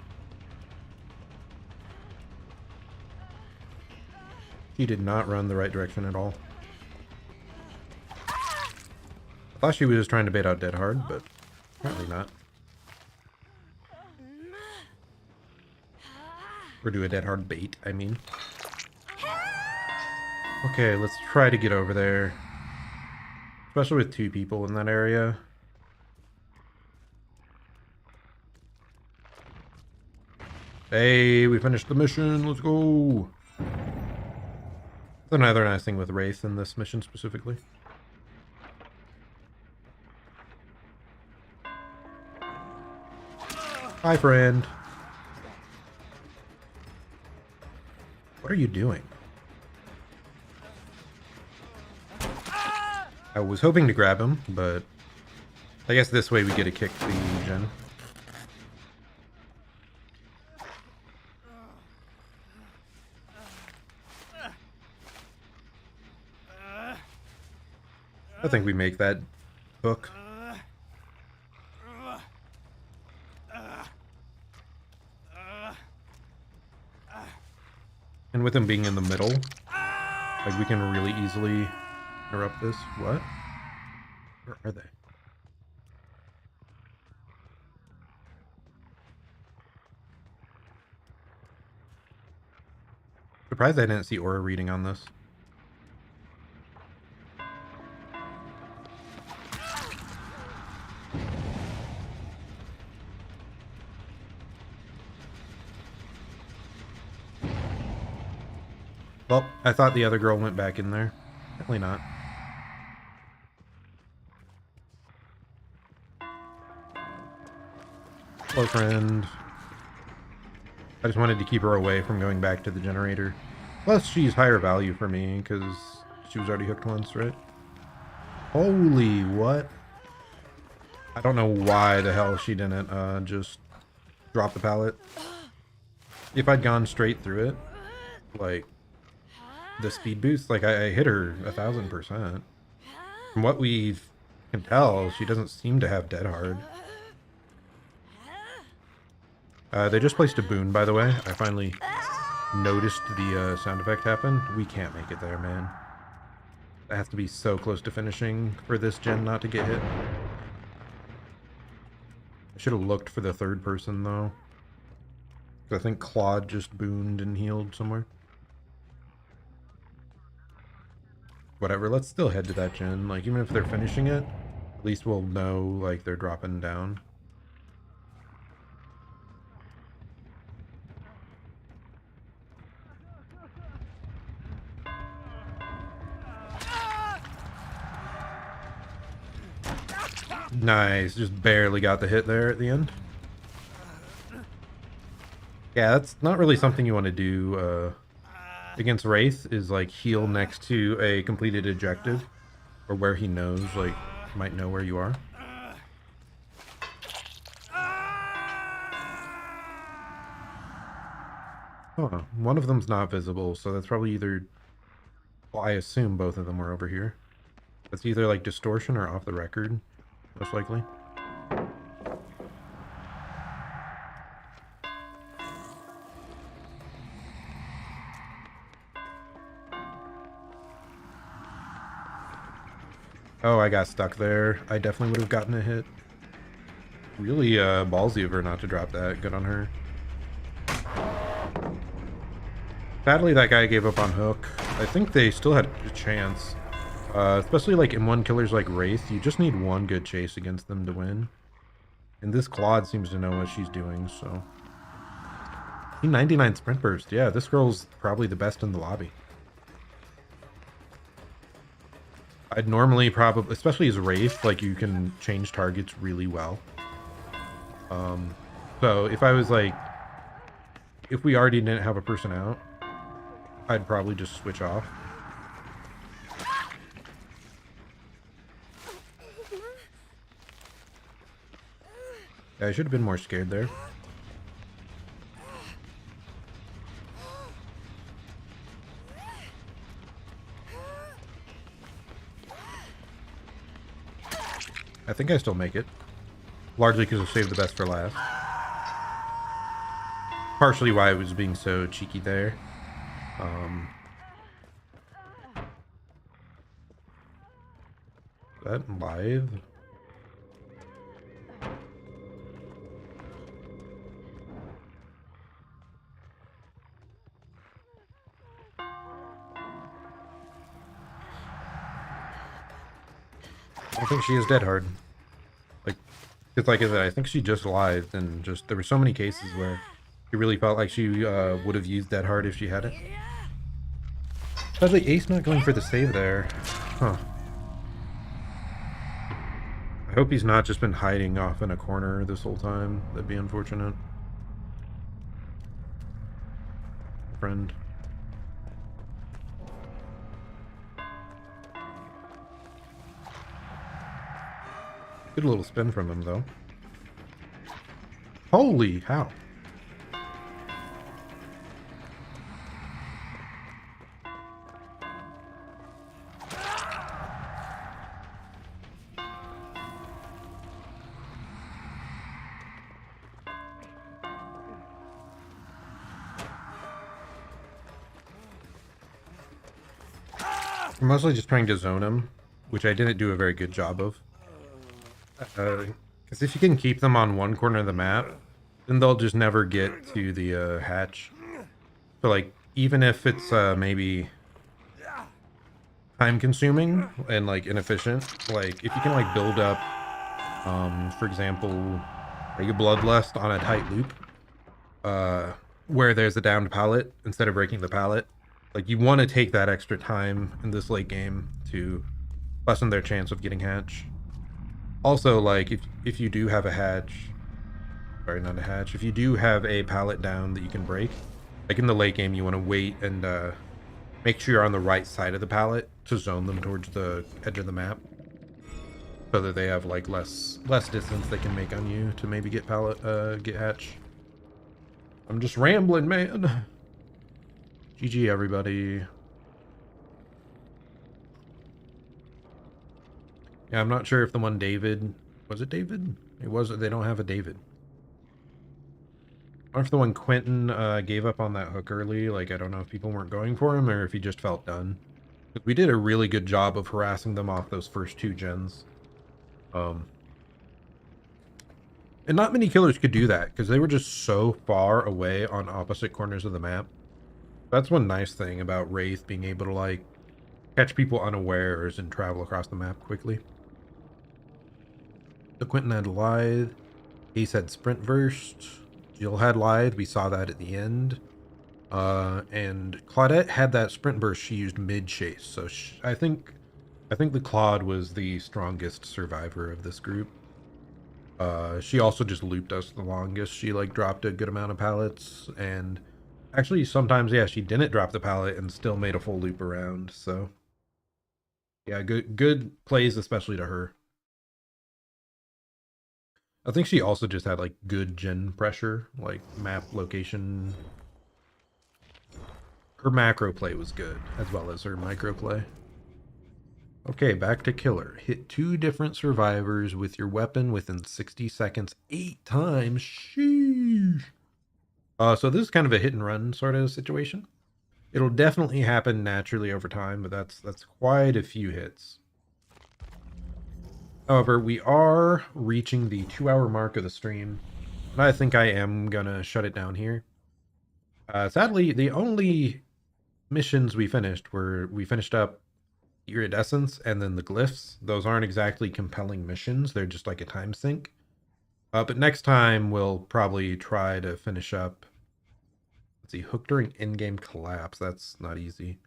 She did not run the right direction at all. I thought she was just trying to bait out Dead Hard, but apparently not. Or do a Dead Hard bait, I mean. Okay, let's try to get over there. Especially with 2 people in that area. Hey, we finished the mission. Let's go. That's another nice thing with Wraith in this mission specifically. Hi, friend. What are you doing? I was hoping to grab him, but I guess this way we get to kick the gen. I think we make that hook. And with him being in the middle, like we can really easily interrupt this. What? Where are they? Surprised I didn't see aura reading on this. Well, I thought the other girl went back in there. Definitely not. Hello, friend. I just wanted to keep her away from going back to the generator. Plus, she's higher value for me because she was already hooked once, right? Holy what? I don't know why the hell she didn't just drop the pallet. If I'd gone straight through it, like the speed boost, like I hit her 1000%. From what we can tell, she doesn't seem to have Dead Hard. They just placed a boon, by the way. I finally noticed the sound effect happen. We can't make it there, man. I have to be so close to finishing for this gen not to get hit. I should have looked for the third person, though. I think Claude just booned and healed somewhere. Whatever, let's still head to that gen. Like, even if they're finishing it, at least we'll know, like, they're dropping down. Nice, just barely got the hit there at the end. Yeah, that's not really something you want to do against Wraith, is like heal next to a completed objective, or where he knows, like, might know where you are. Oh, one of them's not visible, so that's probably either, well, I assume both of them were over here. That's either like distortion or off the record, most likely. Oh, I got stuck there. I definitely would have gotten a hit. Really ballsy of her not to drop that. Good on her. Sadly, that guy gave up on Hook. I think they still had a chance. Especially like in one killers like Wraith, you just need one good chase against them to win. And this Claude seems to know what she's doing, so. 99 sprint burst. Yeah, this girl's probably the best in the lobby. I'd normally probably, especially as Wraith, like you can change targets really well. So if I was like, if we already didn't have a person out, I'd probably just switch off. Yeah, I should have been more scared there. I think I still make it. Largely because I saved the best for last. Partially why I was being so cheeky there. Is that live? I don't think she is dead hard. Like, it's like I said, I think she just lived, and just there were so many cases where she really felt like she would have used dead hard if she had it. Especially Ace not going for the save there. Huh. I hope he's not just been hiding off in a corner this whole time. That'd be unfortunate. Friend. Good little spin from him, though. Holy how? I'm mostly just trying to zone him, which I didn't do a very good job of. Because if you can keep them on one corner of the map, then they'll just never get to the hatch. So, like, even if it's maybe time-consuming and, like, inefficient, like, if you can, like, build up, for example, like a Bloodlust on a tight loop, where there's a downed pallet, instead of breaking the pallet, like, you want to take that extra time in this late game to lessen their chance of getting hatch. Also, like, if you do have a hatch, sorry, not a hatch, if you do have a pallet down that you can break, like in the late game, you want to wait and make sure you're on the right side of the pallet to zone them towards the edge of the map, so that they have like less distance they can make on you to maybe get get hatch. I'm just rambling, man. GG, everybody. Yeah, I'm not sure if the one David... Was it David? It was. They don't have a David. I wonder if the one Quentin gave up on that hook early. Like, I don't know if people weren't going for him or if he just felt done. But we did a really good job of harassing them off those first two gens. And not many killers could do that because they were just so far away on opposite corners of the map. That's one nice thing about Wraith being able to, like, catch people unawares and travel across the map quickly. So Quentin had Lithe. Ace had Sprint Burst. Jill had Lithe. We saw that at the end. And Claudette had that Sprint Burst she used mid-chase. So I think the Claude was the strongest survivor of this group. She also just looped us the longest. She like dropped a good amount of pallets, and actually sometimes, yeah, she didn't drop the pallet and still made a full loop around. So yeah, good plays, especially to her. I think she also just had like good gen pressure, like map location. Her macro play was good, as well as her micro play. Okay, back to killer. Hit 2 different survivors with your weapon within 60 seconds 8 times. Sheesh. So this is kind of a hit and run sort of situation. It'll definitely happen naturally over time, but that's quite a few hits. However, we are reaching the 2-hour mark of the stream, and I think I am gonna shut it down here. Sadly, the only missions we finished were we finished up iridescence and then the glyphs. Those aren't exactly compelling missions; they're just like a time sink. But next time we'll probably try to finish up. Let's see, hook during in-game collapse. That's not easy.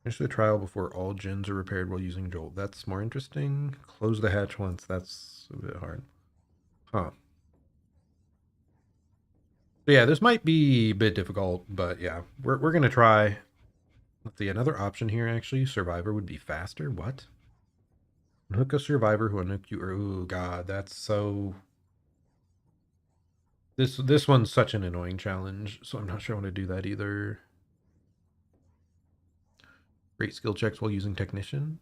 Finish the trial before all gens are repaired while using Jolt. That's more interesting. Close the hatch once. That's a bit hard. Huh. So yeah, this might be a bit difficult, but yeah, we're gonna try. Let's see, another option here actually. Survivor would be faster. What? Unhook a survivor who unhooked you. Oh god, that's so. This one's such an annoying challenge, so I'm not sure I want to do that either. Great skill checks while using technician.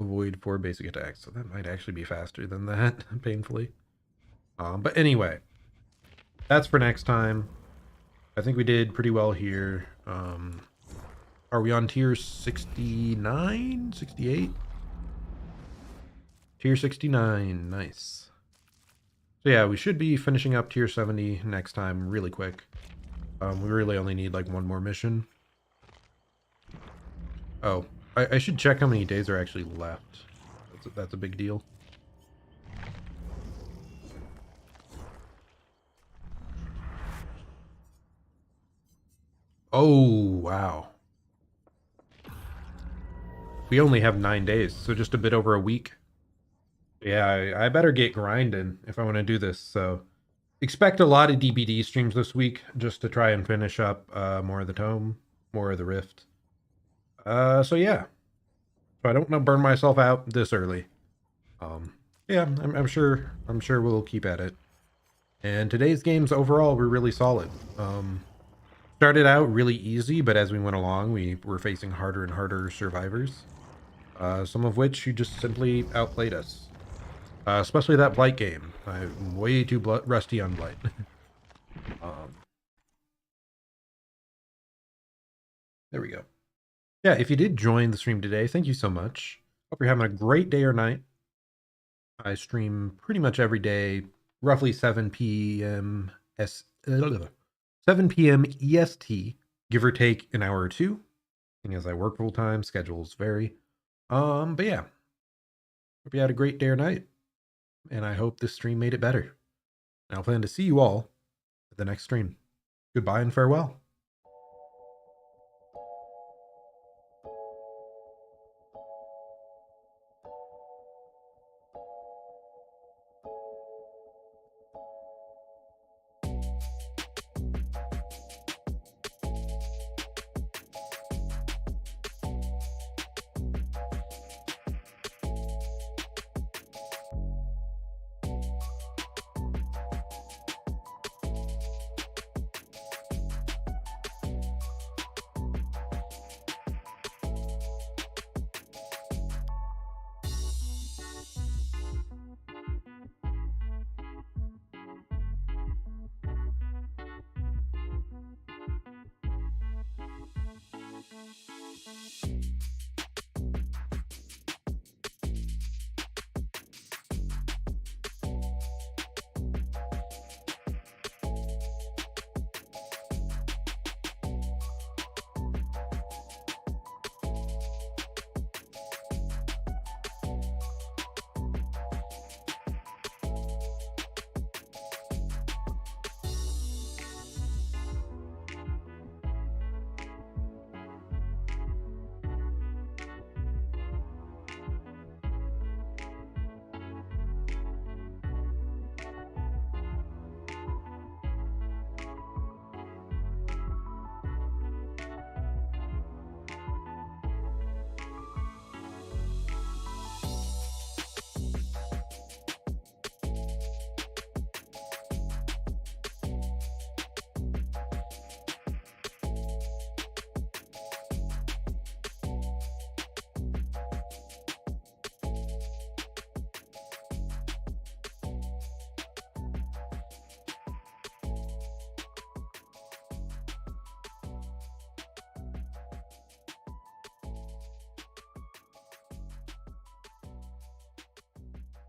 Avoid 4 basic attacks. So that might actually be faster than that, painfully. But anyway, that's for next time. I think we did pretty well here. Are we on tier 69? 68? Tier 69. Nice. So yeah, we should be finishing up tier 70 next time really quick. We really only need like one more mission. Oh, I should check how many days are actually left. That's a big deal. Oh, wow. We only have 9 days, so just a bit over a week. Yeah, I better get grinding if I want to do this. So expect a lot of DBD streams this week just to try and finish up more of the Tome, more of the Rift. So yeah. So I don't want to burn myself out this early. Yeah, I'm sure we'll keep at it. And today's games overall were really solid. Started out really easy, but as we went along, we were facing harder and harder survivors. Some of which you just simply outplayed us. Especially that Blight game. I'm way too rusty on Blight. There we go. Yeah, if you did join the stream today, thank you so much. Hope you're having a great day or night. I stream pretty much every day, roughly 7 p.m. 7 p.m. EST, give or take an hour or two. And as I work full time, schedules vary. But yeah, hope you had a great day or night, and I hope this stream made it better. And I'll plan to see you all at the next stream. Goodbye and farewell.